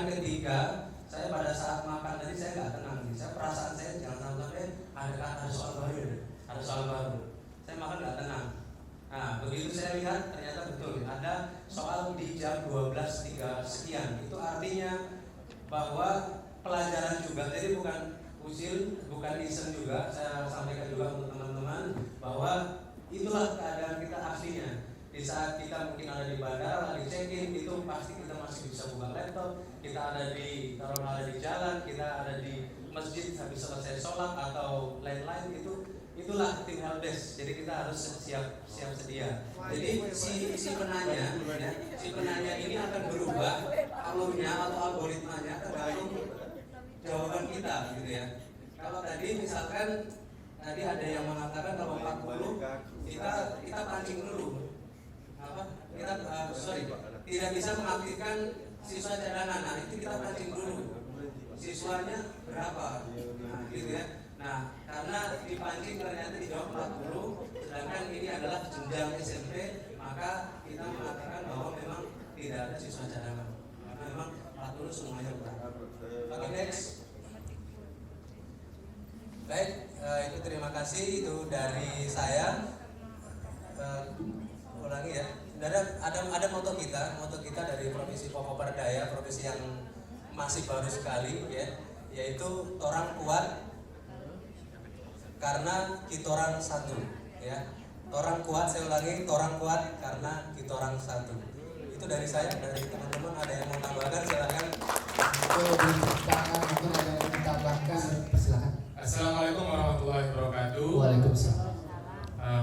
ketika saya pada saat makan tadi saya nggak tenang. Saya perasaan saya jangan sampai ada soal baru. Saya makan nggak tenang. Nah, begitu saya lihat ternyata betul ada soal di jam 12.03 sekian. Itu artinya bahwa pelajaran juga. Jadi bukan usil, bukan iseng juga. Saya sampaikan juga untuk teman-teman bahwa itulah keadaan kita aslinya. Di saat kita mungkin ada di bandara, lagi check-in, itu pasti kita masih bisa buka laptop. Kita ada di jalan, kita ada di masjid habis selesai sholat atau lain-lain, itulah tim helpdesk. Jadi kita harus siap sedia. Jadi si penanya ini akan berubah alurnya atau algoritmanya tergantung jawaban kita, gitu ya. Kalau tadi misalkan tadi ada yang mengatakan kalau 40 kita pancing dulu. Tidak bisa mengaktifkan siswa cadangan. Nah, itu kita pancing dulu. Siswanya berapa? Nah, gitu ya. Nah, karena dipancing ternyata dijawab 40, sedangkan ini adalah jenjang SMP, maka kita mengatakan bahwa memang tidak ada siswa cadangan. Karena memang 40 semuanya berat. Oke, next. Baik, itu terima kasih itu dari saya. Ulangi ya. Ada moto kita dari Provinsi Papua Barat Daya, provinsi yang masih baru sekali, ya, yaitu torang kuat karena kita orang satu, ya. Torang kuat, saya ulangi, torang kuat karena kita orang satu. Itu dari saya, dari teman-teman ada yang mau tambahkan silakan. Mungkin ada yang ditambahkan, silakan. Assalamualaikum warahmatullahi wabarakatuh. Waalaikumsalam.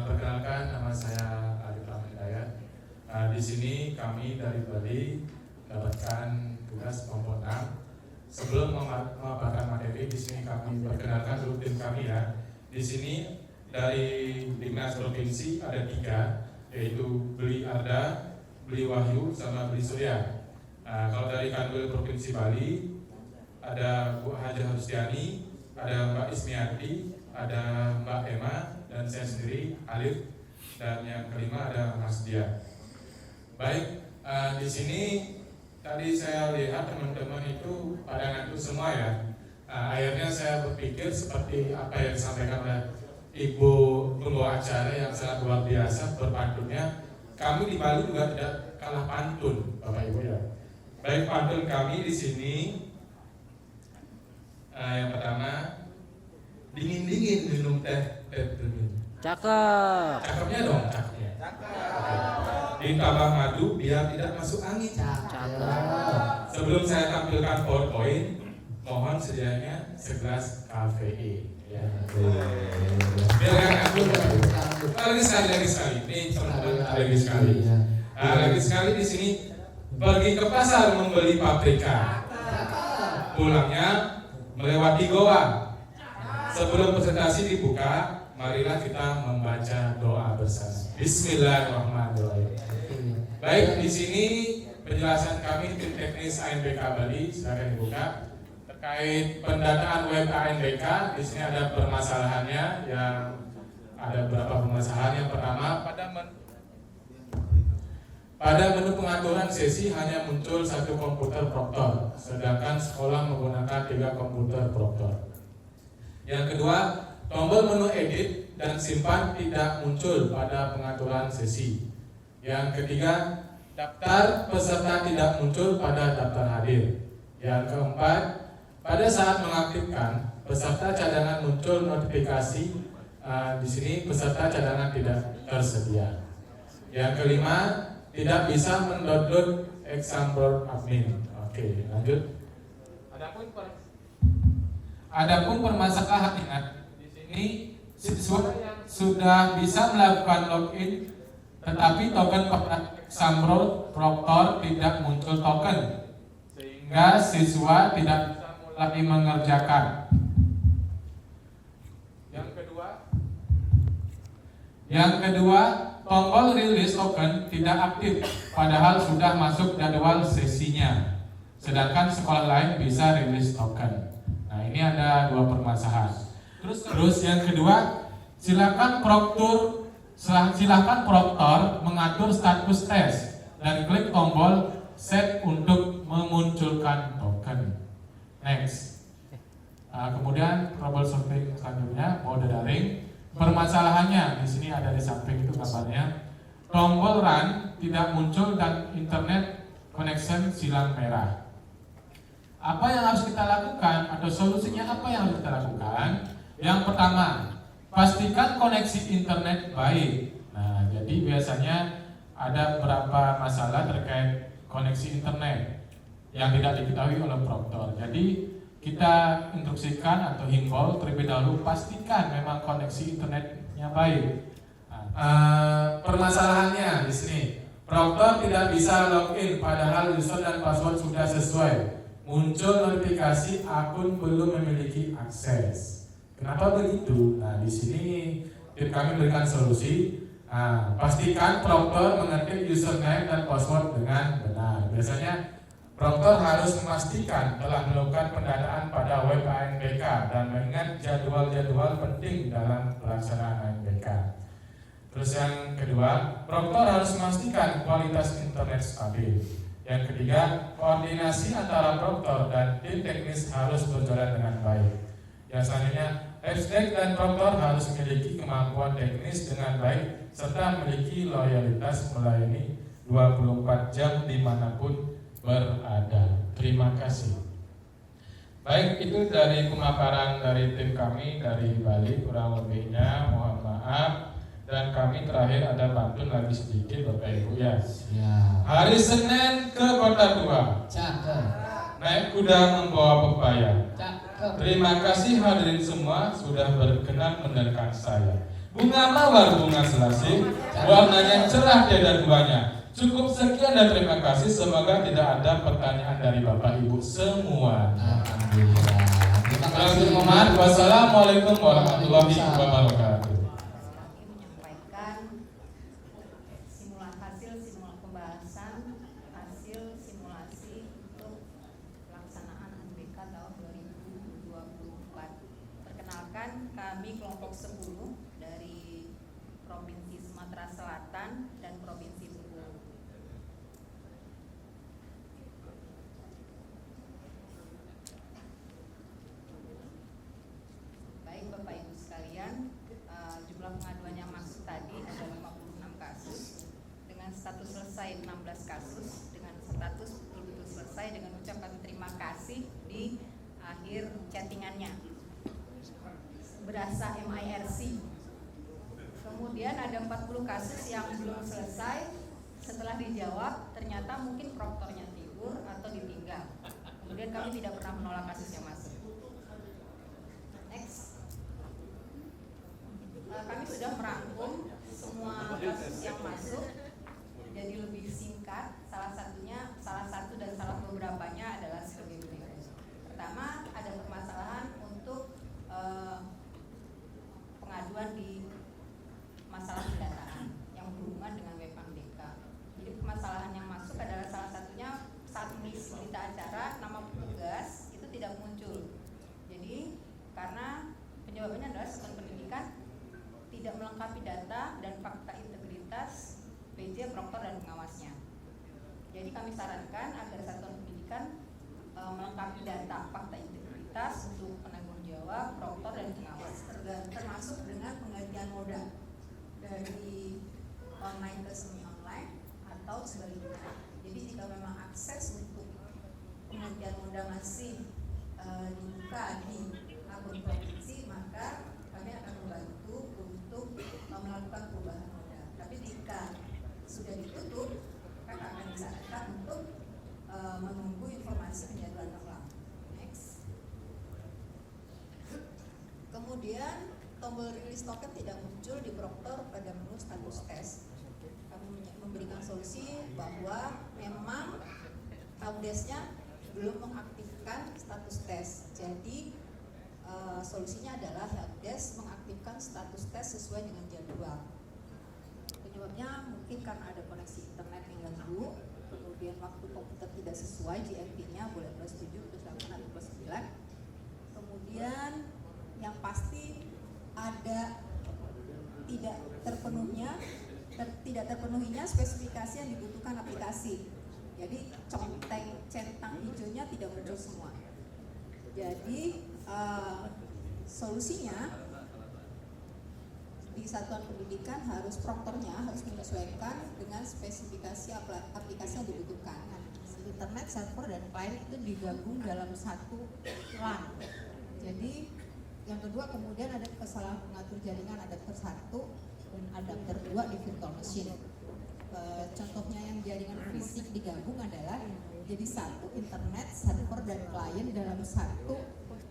Perkenalkan, nama saya Arif Rahman Hidayat. Di sini kami dari Bali mendapatkan tugas kelompok 6. Sebelum memaparkan materi, di sini kami perkenalkan dulu tim kami ya. Di sini dari Dinas Provinsi ada 3, yaitu Beli Arda, Beli Wahyu, sama Beli Surya. Kalau dari Kanwil Provinsi Bali ada Bu Haja Harustiani, ada Mbak Ismiati, ada Mbak Emma, dan saya sendiri Alif, dan yang kelima ada Mas Dia. Baik, di sini tadi saya lihat teman-teman itu pada ngantuk semua ya. Akhirnya saya berpikir seperti apa yang disampaikan oleh Ibu pembawa acara yang sangat luar biasa berpantunnya. Kami di Bali juga tidak kalah pantun, Bapak Ibu ya. Baik, pantun kami di sini yang pertama, dingin-dingin minum teh dingin. Cakep. Cakepnya dong, cakepnya. Ditambah madu biar tidak masuk angin. Sebelum saya tampilkan PowerPoint, mohon sedianya segelas kafein. Ya. Biar nggak nganggur. Lagi sekali. Ini teman-teman lagi sekali. Lagi sekali di sini pergi ke pasar membeli paprika. Pulangnya melewati goa. Sebelum presentasi dibuka, marilah kita membaca doa bersama. Bismillahirrahmanirrahim. Baik, di sini penjelasan kami tim teknis ANBK Bali, silakan dibuka. Terkait pendataan web ANBK, di sini ada permasalahannya, yang ada beberapa permasalahan. Yang pertama, pada menu pengaturan sesi hanya muncul 1 komputer Proctor, sedangkan sekolah menggunakan 3 komputer Proctor. Yang kedua, tombol menu edit dan simpan tidak muncul pada pengaturan sesi. Yang ketiga, daftar peserta tidak muncul pada daftar hadir. Yang keempat, pada saat mengaktifkan peserta cadangan muncul notifikasi. Di sini peserta cadangan tidak tersedia. Yang kelima, tidak bisa mendownload Example admin. Oke, lanjut. Adapun permasalahan di sini, siswa yang sudah bisa melakukan login, tetapi token Example Proctor tidak muncul token, sehingga siswa tidak bisa lagi mengerjakan. Yang kedua, tombol release token tidak aktif, padahal sudah masuk jadwal sesinya. Sedangkan sekolah lain bisa release token. Nah, ini ada 2 permasalahan. Terus yang kedua, silakan Proctor mengatur status tes dan klik tombol set untuk memunculkan token. Next. Kemudian troubleshooting selanjutnya, mode daring. Permasalahannya di sini ada di samping itu gambarnya. Tombol run tidak muncul dan internet connection silang merah. Apa yang harus kita lakukan atau solusinya apa yang harus kita lakukan? Yang pertama, pastikan koneksi internet baik. Nah, jadi biasanya ada beberapa masalah terkait koneksi internet yang tidak diketahui oleh Proctor. Jadi kita instruksikan atau himbau terlebih dahulu pastikan memang koneksi internetnya baik. Permasalahannya di sini, Proctor tidak bisa login padahal user dan password sudah sesuai. Muncul notifikasi akun belum memiliki akses. Kenapa begitu? Nah, di sini tim kami berikan solusi. Pastikan Proctor mengetik username dan password dengan benar. Biasanya Proctor harus memastikan telah melakukan pendataan pada web ANBK dan mengingat jadwal-jadwal penting dalam pelaksanaan ANBK. Terus yang kedua, Proctor harus memastikan kualitas internet stabil. Yang ketiga, koordinasi antara Proctor dan tim teknis harus berjalan dengan baik. Yang selanjutnya, Hepstek dan Proctor harus memiliki kemampuan teknis dengan baik serta memiliki loyalitas melayani 24 jam dimanapun berada. Terima kasih. Baik, itu dari pemaparan dari tim kami dari Bali, kurang lebihnya mohon maaf. Dan kami terakhir ada pantun lagi sedikit Bapak Ibu ya. Ya. Hari Senin ke Kota Tua. Cakep. Naik kuda membawa pepaya. Cakep. Terima kasih hadirin semua sudah berkenan mendengarkan saya. Bunga mawar bunga selasih, warnanya cerah tiada duanya. Cukup sekian dan terima kasih. Semoga tidak ada pertanyaan dari Bapak Ibu semua. Alhamdulillah. Terima kasih. Wassalamualaikum warahmatullahi wabarakatuh. Hasil simulasi untuk pelaksanaan UNBK tahun 2024. Perkenalkan, kami kelompok 10 dari Provinsi Sumatera Selatan dan Provinsi Bengkulu. Baik Bapak Ibu sekalian, jumlah pengaduan yang masuk tadi ada 56 kasus dengan status selesai 16 kasus dengan status betul-betul selesai dengan ucapan terima kasih di akhir chattingannya berasa MIRC. Kemudian ada 40 kasus yang belum selesai, setelah dijawab ternyata mungkin proktornya tidur atau ditinggal. Kemudian kami tidak pernah menolak kasus yang masuk. Next. Kami sudah merangkum semua kasus yang masuk jadi lebih singkat. Salah satu dan salah beberapanya adalah sebagai berikut. Pertama, ada permasalahan untuk pengaduan di masalah pendataan yang berhubungan dengan WPAMDK. Jadi permasalahan yang masuk adalah salah satunya saat mengisi berita acara nama petugas itu tidak muncul. Jadi karena penyebabnya adalah satuan pendidikan tidak melengkapi data dan fakta integritas PJ, proktor dan pengawasnya. Jadi kami sarankan agar satuan pendidikan melengkapi data fakta integritas untuk penanggung jawab, proktor dan pengawas, termasuk dengan penggantian moda dari online ke semi online atau sebaliknya. Jadi jika memang akses untuk penggantian moda masih dibuka di akun provinsi, maka kami akan membantu untuk melakukan perubahan moda. Tapi jika sudah ditutup, maka akan disarankan untuk menunggu informasi penjadwalan ulang. Next. Kemudian tombol rilis token tidak muncul di proktor pada menu status tes. Kami memberikan solusi bahwa memang helpdesk-nya belum mengaktifkan status tes. Jadi solusinya adalah helpdesk mengaktifkan status tes sesuai dengan jadwal. Penyebabnya mungkin karena ada koneksi internet yang ganggu, kemudian waktu komputer tidak sesuai, GMP-nya boleh plus 7, plus 8, atau plus 9. Kemudian yang pasti ada tidak terpenuhinya spesifikasi yang dibutuhkan aplikasi. Jadi centang hijaunya tidak muncul semua. Jadi solusinya di satuan pendidikan proktornya harus menyesuaikan dengan spesifikasi aplikasi yang dibutuhkan. Internet, server, dan klien itu digabung dalam satu LAN. Jadi yang kedua, kemudian ada kesalahan pengatur jaringan adapter 1 dan adapter 2 di virtual machine. Contohnya yang jaringan fisik digabung adalah jadi satu internet, server, dan klien dalam satu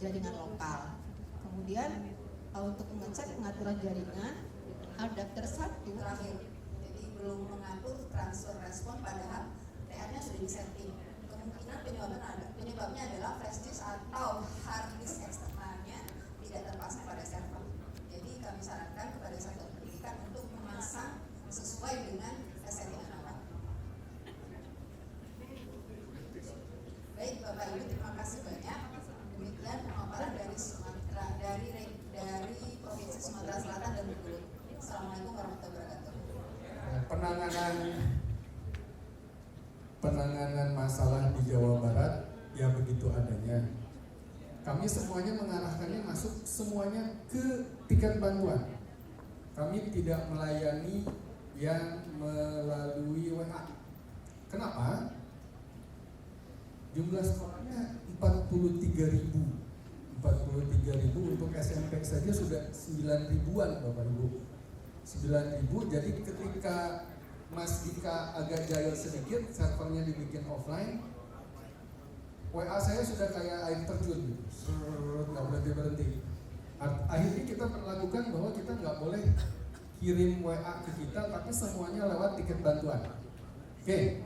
jaringan lokal. Kemudian untuk mengecek pengaturan jaringan adapter 1 terakhir, jadi belum mengatur transfer respon padahal PR-nya sudah disetting. Kemungkinan penyebabnya adalah flash disk atau hard disk eksternalnya tidak terpasang pada server. Jadi kami sarankan kepada satuan pendidikan untuk memasang sesuai dengan settingan awal. Baik Bapak Ibu, terima kasih banyak. Demikian pemaparan dari Provinsi Sumatera Selatan dan Bengkulu. Assalamualaikum warahmatullahi wabarakatuh. Penanganan masalah di Jawa Barat ya begitu adanya. Kami semuanya mengarahkannya masuk semuanya ke tiket bantuan. Kami tidak melayani yang melalui WA. Kenapa? Jumlah sekolahnya 43.000 untuk SMP saja sudah 9 ribuan Bapak Ibu. 9.000. Jadi ketika Mas Dika agak jahil sedikit, servernya dibikin offline, WA saya sudah kayak air terjun, nggak berhenti. Akhirnya kita melakukan bahwa kita nggak boleh kirim WA ke kita, tapi semuanya lewat tiket bantuan. Oke,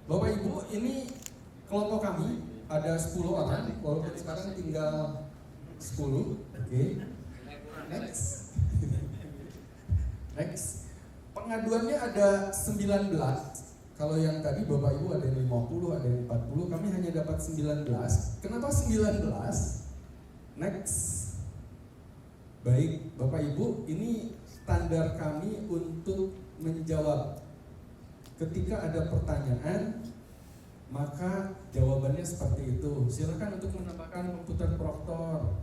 Bapak Ibu, ini kelompok kami ada 10 orang, walaupun sekarang tinggal 10. Oke, next. Pengaduannya ada 19. Kalau yang tadi Bapak Ibu ada yang 50, ada yang 40, kami hanya dapat 19. Kenapa 19? Next. Baik, Bapak Ibu, ini standar kami untuk menjawab. Ketika ada pertanyaan, maka jawabannya seperti itu. Silakan untuk menambahkan komputer proktor.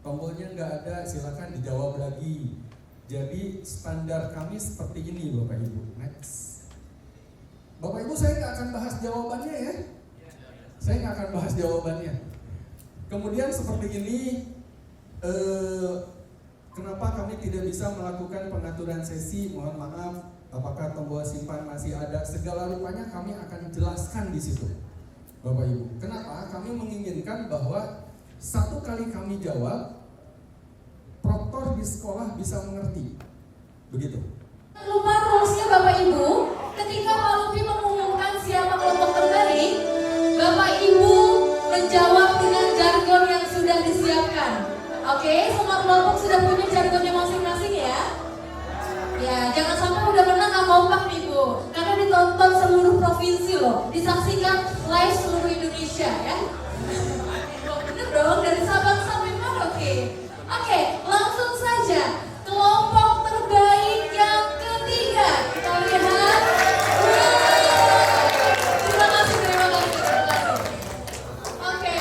Tombolnya nggak ada, silakan dijawab lagi. Jadi standar kami seperti ini, Bapak Ibu. Next. Bapak Ibu, saya nggak akan bahas jawabannya ya. Saya nggak akan bahas jawabannya. Kemudian seperti ini, kenapa kami tidak bisa melakukan pengaturan sesi? Mohon maaf, apakah tombol simpan masih ada? Segala rupanya kami akan jelaskan di situ, Bapak Ibu. Kenapa? Kami menginginkan bahwa satu kali kami jawab, proktor di sekolah bisa mengerti. Begitu. Lupa rulesnya Bapak Ibu, ketika Pak Lupi mengumumkan siapa kelompok terbaik, Bapak Ibu menjawab dengan jargon yang sudah disiapkan. Oke, semua kelompok sudah punya jargonnya masing-masing ya. Ya, jangan sampai udah menang nggak kompak nih Bu, karena ditonton seluruh provinsi loh, disaksikan live seluruh Indonesia ya. Bener dong, dari Sabang sampai Merauke. Oke, langsung saja kelompok terbaik yang ketiga. Kita lihat. Terima kasih. Oke,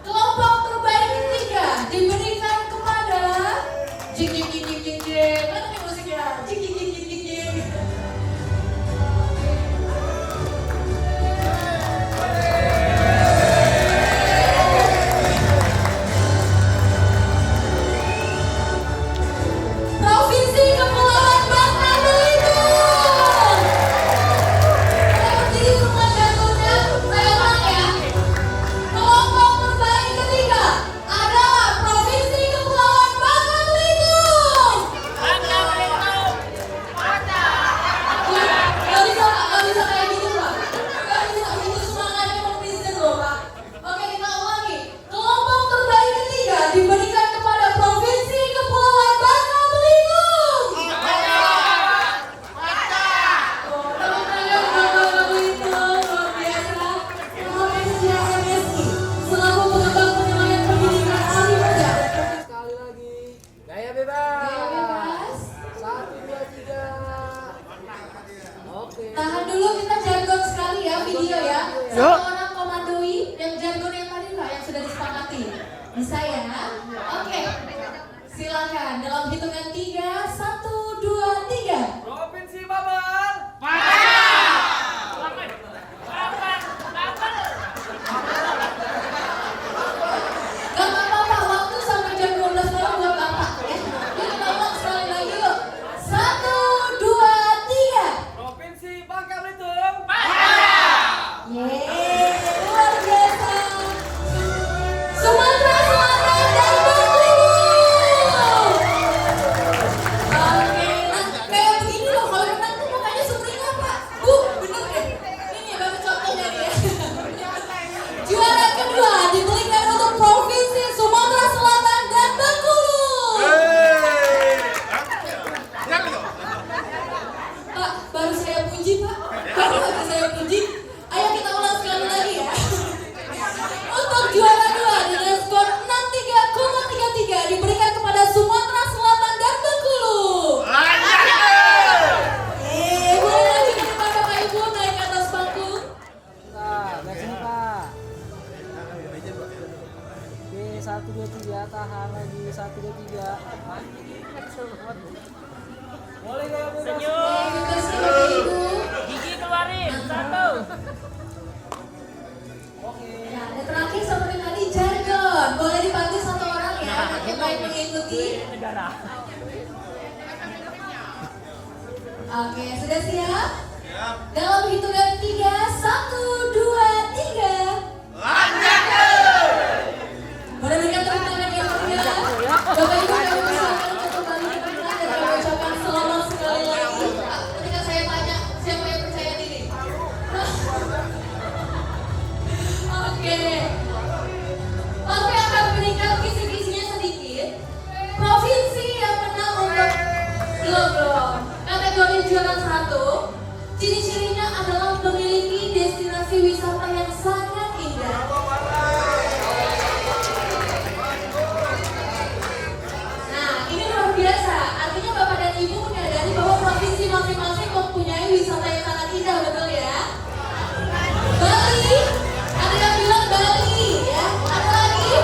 kelompok terbaik ketiga diberikan kepada jing jing jing jing jing jing. Mana nih musiknya? Jing jing jing jing jing jing. Provinsi Kepulauan Bangka Belitung. Saya berdiri semua jargonnya, saya ulang ya. Kelompok terbaik ketiga adalah Provinsi Kepulauan Bangka Belitung. Bangka Belitung. Gak bisa kayak gitu Pak. Gak bisa gitu, semangatnya mau present loh Pak. Oke, kita ulangi. Kelompok terbaik ketiga diberikan kepada Provinsi Kepulauan Bangka Belitung. Selaku pengembang penilaian pendidikan ahli muda. Sekali lagi. Gaya bebas. 1, 2, 3. Oke. Tahan dulu, kita jargon sekali ya video ya. Satu orang komandoi yang jargon yang tadi Pak yang sudah disepakati. Bisa ya? Oke. Silakan dalam hitungan 3, 1, 2, 3. Provinsi Babang. Gak apa-apa, waktu sampai jam 12 malam buat Bapak ya. Yuk kita ulang sekali lagi yuk. 1, 2, 3. Provinsi Bangka Belitung. Yeay, luar biasa. Sumatera Selatan dan Bengkulu. Oke, nah kayak begini loh, kalau menang tuh mukanya sumringah Pak. Bu, bener deh. Ini baru contohnya nih ya. Juara kedua diberikan untuk Provinsi Sumatera Selatan dan Bengkulu. Pak, baru saya puji Pak. Baru saya puji. Ayo kita ulang sekali lagi ya. Untuk juara dua dengan skor 63,33 diberikan kepada Sumatera Selatan dan Bengkulu. Boleh lagi dari Bapak Ibu naik ke atas panggung. Lihat sini Pak. Oke, 1, 2, 3. Tahan lagi. 1, 2, 3. Boleh gaya bebas. Bebas ya Bapak Ibu. Gigi keluarin. 1. Oke. Nah, dan terakhir seperti tadi jargon. Boleh dibantu satu orang ya, yang baik mengikuti. Negara. Oke, sudah siap? Siap. Dalam hitungan 3, 1, 2, 3. Lanjut! Boleh berikan tepuk tangan yang meriah. Bapak Ibu kami persilakan untuk kembali ke tempat dan kami ucapkan selamat sekali lagi. Ketika saya tanya siapa yang percaya diri. Oke. Lalu yang akan berikan kisi-kisinya sedikit. Provinsi yang menang untuk belum. Kategori juara 1, ciri-cirinya adalah memiliki destinasi wisata yang sangat indah. Nah, ini luar biasa. Artinya Bapak dan Ibu menyadari bahwa provinsi masing-masing mempunyai wisata yang sangat indah, betul ya? Bali, ada yang bilang Bali, ya? Ada lagi?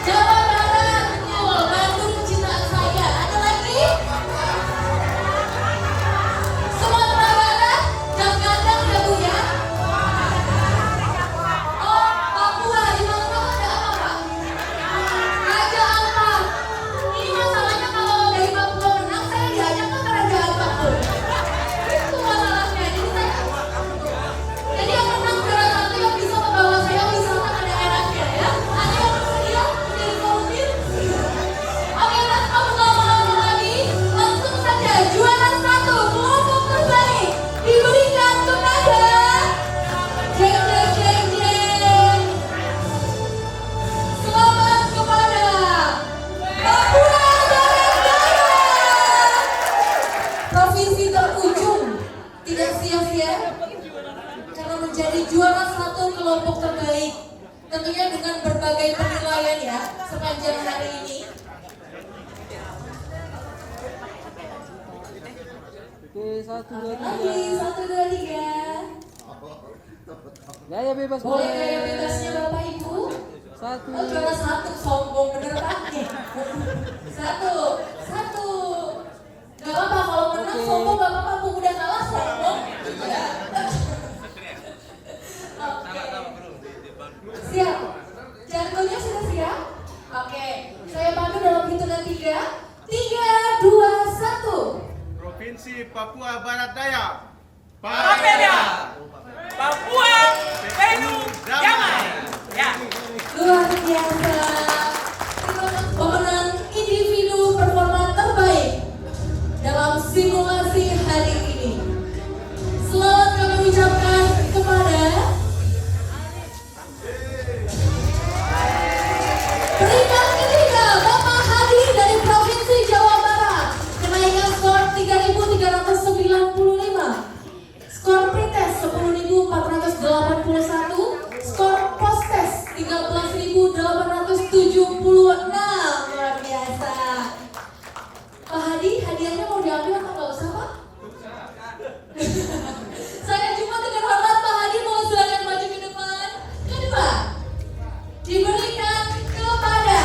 Jawa Barat, betul. Bandung kecintaan saya. Ada lagi? Sumatera Barat, Jakarta ya Bu ya? Oh, Papua, di Papua ada apa Pak? Raja Ampat. Ini masalahnya kalau dari Papua menang, saya diajak ke Raja Ampat tuh. Itu masalahnya. Jadi yang menang juara 1 yang bisa membawa saya wisata ke daerahnya ya. Ada yang bersedia menjadi volunteer? Oke, tanpa berlama-lama lagi, langsung saja juara 1 kelompok terbaik diberikan kepada jeng. Selamat kepada Papua Barat Daya. Provinsi terujung tidak sia-sia karena menjadi juara 1 kelompok terbaik. Tentunya dengan berbagai penilaian ya sepanjang hari ini. Oke, 1, 2, 3. Lagi 1, 2, 3. Gaya bebas. Boleh gaya bebasnya Bapak Ibu? 1. Oh, juara 1 sombong bener Pak. 1. Gak apa-apa kalau menang sombong gak apa-apa. Udah kalah sombong. Ya. Oke. Siap. Jargonnya sudah siap? Oke. Saya pandu dalam hitungan 3. 3, 2, 1. Provinsi Papua Barat Daya. Papeda. Papua Penuh Damai. Ya. Luar biasa. Pemenang individu performa terbaik dalam simulasi hari ini. Selamat kami ucapkan kepada peringkat ketiga Bapak Hadi dari Provinsi Jawa Barat. Kenaikan skor 3.395. Skor pretest 10.481. Skor post-test 13.876. Luar biasa. Pak Hadi, hadiahnya mau diambil atau nggak usah Pak? Saya cuma dengan hormat Pak Hadi mau silakan maju ke depan. Ke depan. Diberikan kepada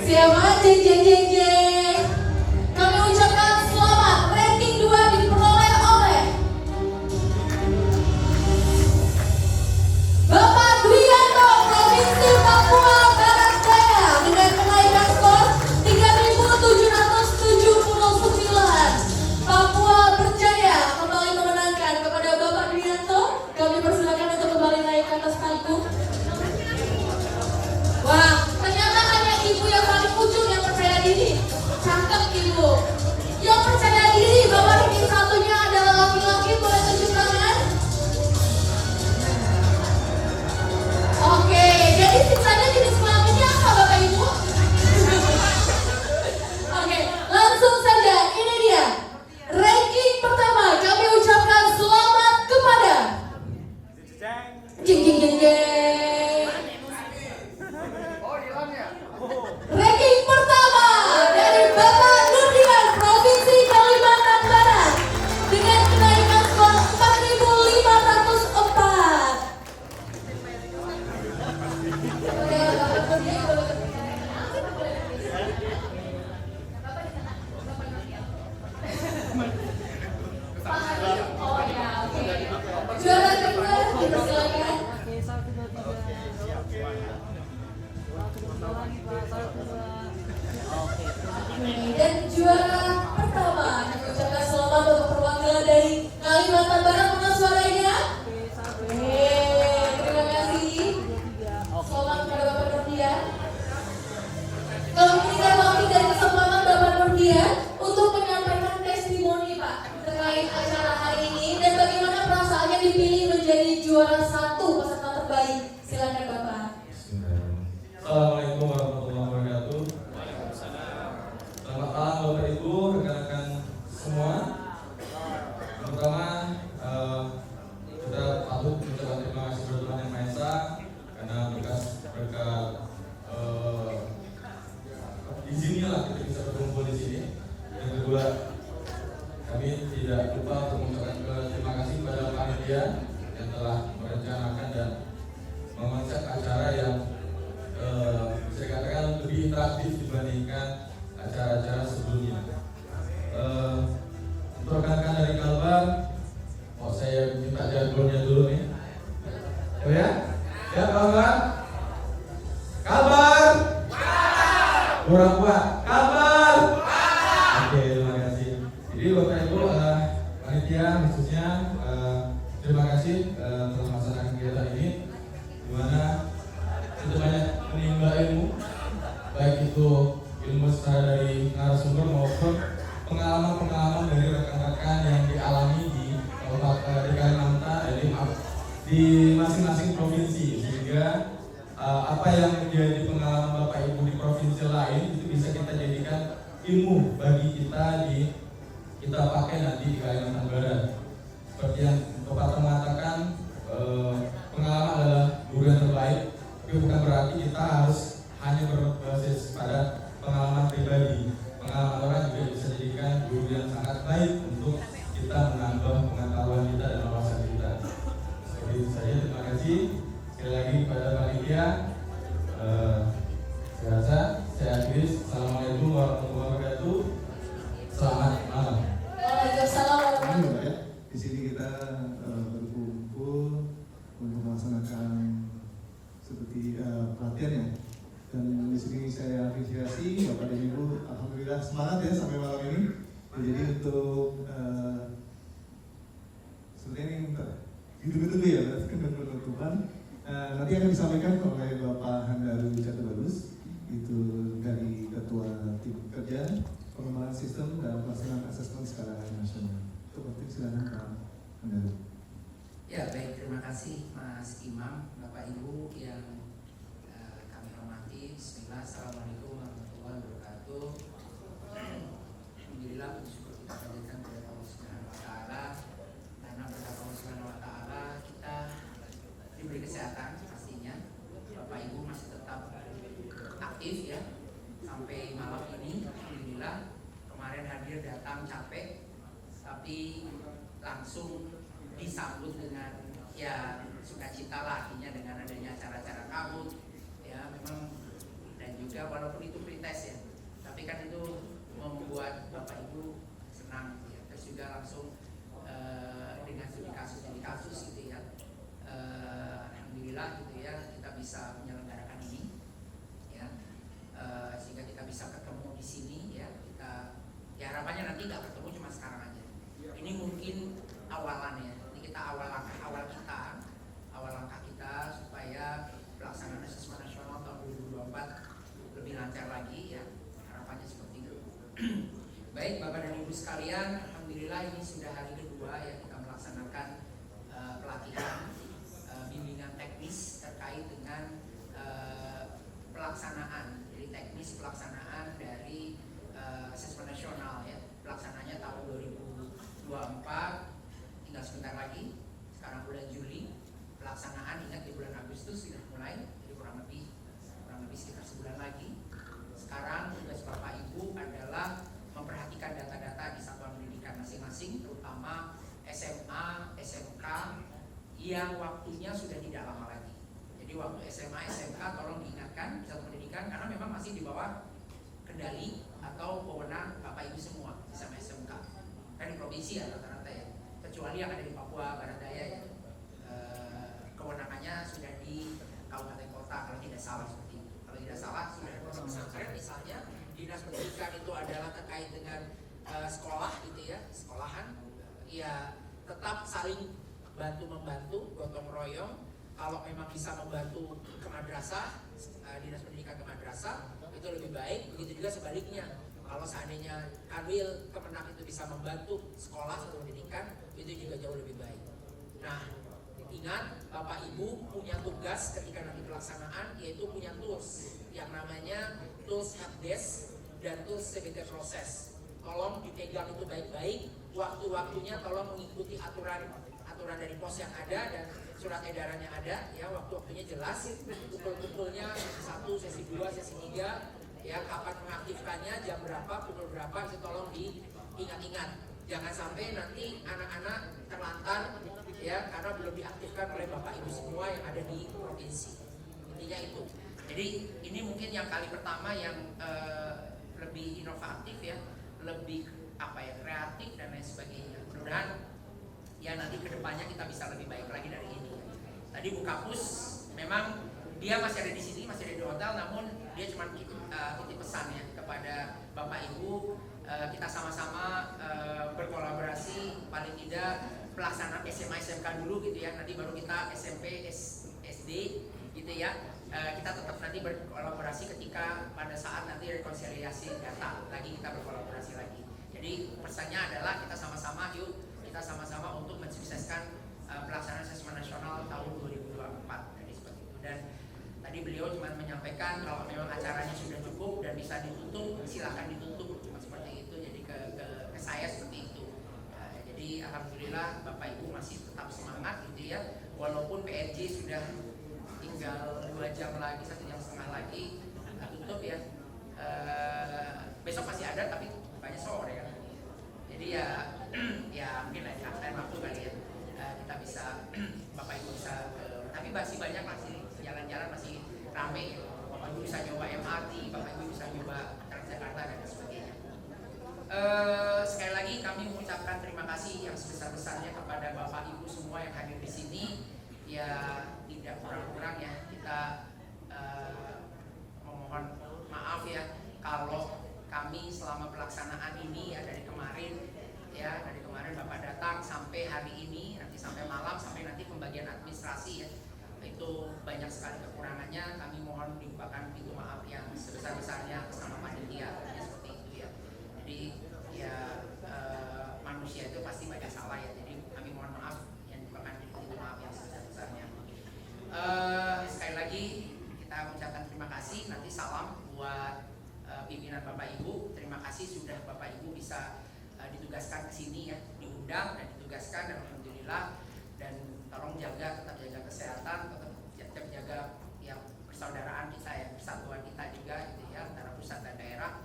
siapa? Jeng. Kami ucapkan selamat. Ranking 2 diperoleh oleh Bapak Dwianto, Provinsi Papua Barat Daya dengan kenaikan skor 3.779. Papua berjaya kembali memenangkan. Kepada Bapak Dwianto, kami persilakan untuk kembali naik ke atas panggung. Wah, ternyata hanya ibu yang paling ujung yang percaya diri. interaktif dibandingkan acara-acara sebelumnya. Untuk rekan-rekan dari Kalbar, mau saya minta jargonnya dulu nih. Oh ya? Ya Kalbar? Kalbar? Kurang kuat. Kalbar? Oke, terima kasih. Jadi Bapak Ibu, panitia khususnya terima kasih telah melaksanakan kegiatan ini, di mana kita banyak menimba ilmu, baik itu ilmu secara dari narasumber maupun pengalaman-pengalaman dari rekan-rekan yang dialami di Kalimantan, di masing-masing provinsi, sehingga apa yang menjadi pengalaman Bapak Ibu di provinsi lain itu bisa kita jadikan ilmu bagi kita pakai nanti di Kalimantan Barat. Seperti yang Bapak mengatakan, pengalaman adalah guru yang terbaik, tapi bukan berarti kita harus hanya berbasis pada pengalaman pribadi. Pengalaman orang juga bisa jadikan guru yang sangat baik untuk kita menambah pengetahuan kita dan wawasan kita. Seperti itu saja, terima kasih sekali lagi kepada panitia. Saya rasa saya akhiri. Assalamualaikum warahmatullahi wabarakatuh. Selamat malam. Waalaikumsalam warahmatullahi wabarakatuh. Di sini kita berkumpul untuk melaksanakan seperti pelatihan ya. Dan di sini saya apresiasi Bapak dan Ibu, alhamdulillah semangat ya sampai malam ini. Jadi untuk seperti ini ditunggu-tunggu ya, berarti kan penutupan. Nanti akan disampaikan oleh Bapak Handaru Jatubagus, itu dari Ketua Tim Kerja Pengembangan Sistem dan Pelaksanaan Asesmen Skala Nasional. Untuk silakan Pak Handaru. Ya baik, terima kasih Mas Imam, Bapak Ibu yang kami hormati. Bismillah, Assalamualaikum warahmatullahi wabarakatuh. Alhamdulillah, bersyukur kita panjatkan kepada Allah Subhanahu wa Ta'ala, karena berkat Allah Subhanahu wa Ta'ala kita diberi kesehatan pastinya. Bapak Ibu masih tetap aktif ya sampai malam ini. Alhamdulillah, kemarin hadir datang capek, tapi langsung disambut dengan ya sukacita lah, artinya dengan adanya acara-acara kabut ya memang, dan juga walaupun itu pretest ya, tapi kan itu membuat Bapak Ibu senang ya. Terus juga langsung dengan studi kasus gitu ya, alhamdulillah gitu ya kita bisa menyelenggarakan ini ya, sehingga kita bisa ketemu di sini ya. Kita ya harapannya nanti nggak ketemu cuma sekarang aja, ini mungkin awalan ya, ini kita awal langkah kita supaya pelaksanaan asesmen nasional tahun 2024 lebih lancar lagi ya, harapannya seperti itu. Baik Bapak dan Ibu sekalian, alhamdulillah ini sudah hari kedua ya kita melaksanakan pelatihan bimbingan teknis terkait dengan pelaksanaan, jadi teknis pelaksanaan dari asesmen nasional ya, pelaksananya tahun 2024 tinggal sebentar lagi, sekarang bulan Juli, pelaksanaan ingat di bulan Agustus sudah mulai, jadi kurang lebih sekitar sebulan lagi. Sekarang tugas Bapak Ibu adalah memperhatikan data-data di satuan pendidikan masing-masing, terutama SMA, SMK yang waktunya sudah tidak lama lagi. Jadi waktu SMA, SMK tolong diingatkan di satuan pendidikan, karena memang masih di bawah kendali atau wewenang Bapak Ibu semua sama SMK. Kan di provinsi ya rata-rata ya, kecuali yang ada di Papua Barat Daya ya, kewenangannya sudah di kabupaten kota kalau tidak salah seperti itu. Kalau tidak salah sudah ada pesantren misalnya, dinas pendidikan itu adalah terkait dengan sekolah gitu ya, sekolahan ya tetap saling bantu-membantu, gotong royong. Kalau memang bisa membantu ke madrasah, dinas pendidikan ke madrasah itu lebih baik. Begitu juga sebaliknya, kalau seandainya Kanwil Kemenak itu bisa membantu sekolah atau pendidikan, itu juga jauh lebih baik. Nah, ingat Bapak Ibu punya tugas ketika nanti pelaksanaan, yaitu punya tools yang namanya tools helpdesk dan tools CBT proses. Tolong dipegang itu baik-baik, waktu-waktunya tolong mengikuti aturan dari pos yang ada dan surat edarannya ada ya, waktu-waktunya jelas, kumpul-kumpulnya sesi 1, sesi 2, sesi 3 ya, kapan mengaktifkannya, jam berapa, pukul berapa, itu tolong diingat-ingat. Jangan sampai nanti anak-anak terlantar ya karena belum diaktifkan oleh Bapak Ibu semua yang ada di provinsi. Intinya itu. Jadi ini mungkin yang kali pertama yang lebih inovatif ya, lebih kreatif dan lain sebagainya. Mudah-mudahan ya nanti kedepannya kita bisa lebih baik lagi dari ini. Tadi Bu Kapus memang dia masih ada di sini, masih ada di hotel, namun dia cuma titip pesan ya kepada Bapak Ibu, kita sama-sama berkolaborasi, paling tidak pelaksanaan SMA SMK dulu gitu ya, nanti baru kita SMP SD gitu ya. Kita tetap nanti berkolaborasi ketika pada saat nanti rekonsiliasi data lagi, kita berkolaborasi lagi. Jadi pesannya adalah kita sama-sama untuk mensukseskan pelaksanaan asesmen nasional tahun 2024. Jadi seperti itu. Dan tadi beliau cuma menyampaikan kalau memang acaranya sudah cukup dan bisa ditutup, silahkan ditutup, cuma seperti itu. Jadi ke saya seperti itu. Jadi alhamdulillah Bapak Ibu masih tetap semangat gitu ya, walaupun PRJ sudah tinggal 2 jam lagi, 1 jam setengah lagi tutup ya. Besok masih ada tapi banyak sore kan. Jadi ya mungkin lah lain waktu kali ya kita bisa Bapak Ibu bisa tapi masih banyak, masih jalan-jalan masih rame. Bapak Ibu bisa nyoba MRT, Bapak Ibu bisa nyoba Transjakarta dan sebagainya. Sekali lagi kami mengucapkan terima kasih yang sebesar-besarnya kepada Bapak Ibu semua yang hadir di sini. Ya tidak kurang-kurang ya, kita memohon maaf ya kalau kami selama pelaksanaan ini ya dari kemarin Bapak datang sampai hari ini, nanti sampai malam, sampai nanti pembagian administrasi ya, itu banyak sekali kekurangannya. Kami mohon dibukakan pintu maaf yang sebesar-besarnya atas nama panitia seperti itu ya. Jadi ya manusia itu pasti banyak salah ya, jadi kami mohon maaf yang dibukakan pintu maaf yang sebesar-besarnya. Sekali lagi kita mengucapkan terima kasih. Nanti salam buat pimpinan Bapak Ibu. Terima kasih sudah Bapak Ibu bisa ditugaskan ke sini ya, diundang dan ditugaskan, dan alhamdulillah. Dan tolong tetap jaga kesehatan, tetap jaga ya persaudaraan kita ya, persatuan kita juga gitu ya, antara pusat dan daerah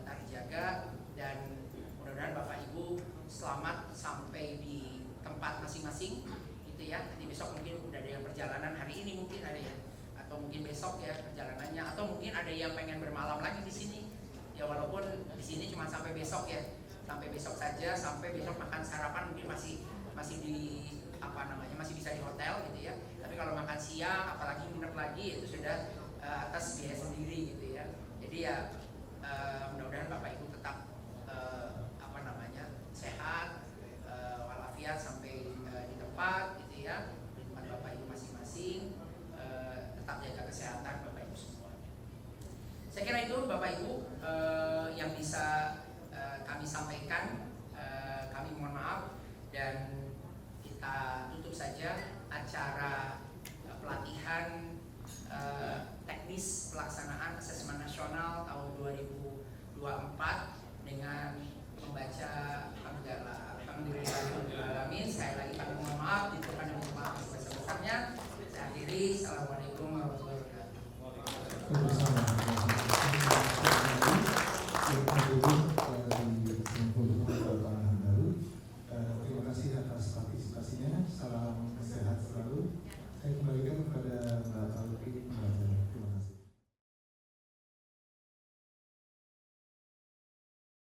kita dijaga. Dan mudah-mudahan Bapak Ibu selamat sampai di tempat masing-masing gitu ya. Nanti besok mungkin udah ada yang perjalanan, hari ini mungkin ada ya, atau mungkin besok ya perjalanannya, atau mungkin ada yang pengen bermalam lagi di sini ya, walaupun di sini cuma sampai besok ya, sampai besok saja, sampai besok makan sarapan mungkin masih di masih bisa di hotel gitu ya. Tapi kalau makan siang apalagi nginep lagi itu sudah atas biaya sendiri gitu ya. Jadi ya mudah-mudahan Bapak Ibu tetap sehat walafiat sampai di tempat gitu ya, di tempat Bapak Ibu masing-masing. Tetap jaga kesehatan Bapak Ibu semua. Saya kira itu Bapak Ibu yang bisa kami sampaikan. Kami mohon maaf dan kita tutup saja acara pelatihan teknis pelaksanaan asesmen nasional tahun 2024 dengan membaca Alhamdulillahirobbilalamin. Sekali lagi kami mohon maaf, ditutup dengan maaf sebesar-besarnya. Saya akhiri. Assalamualaikum.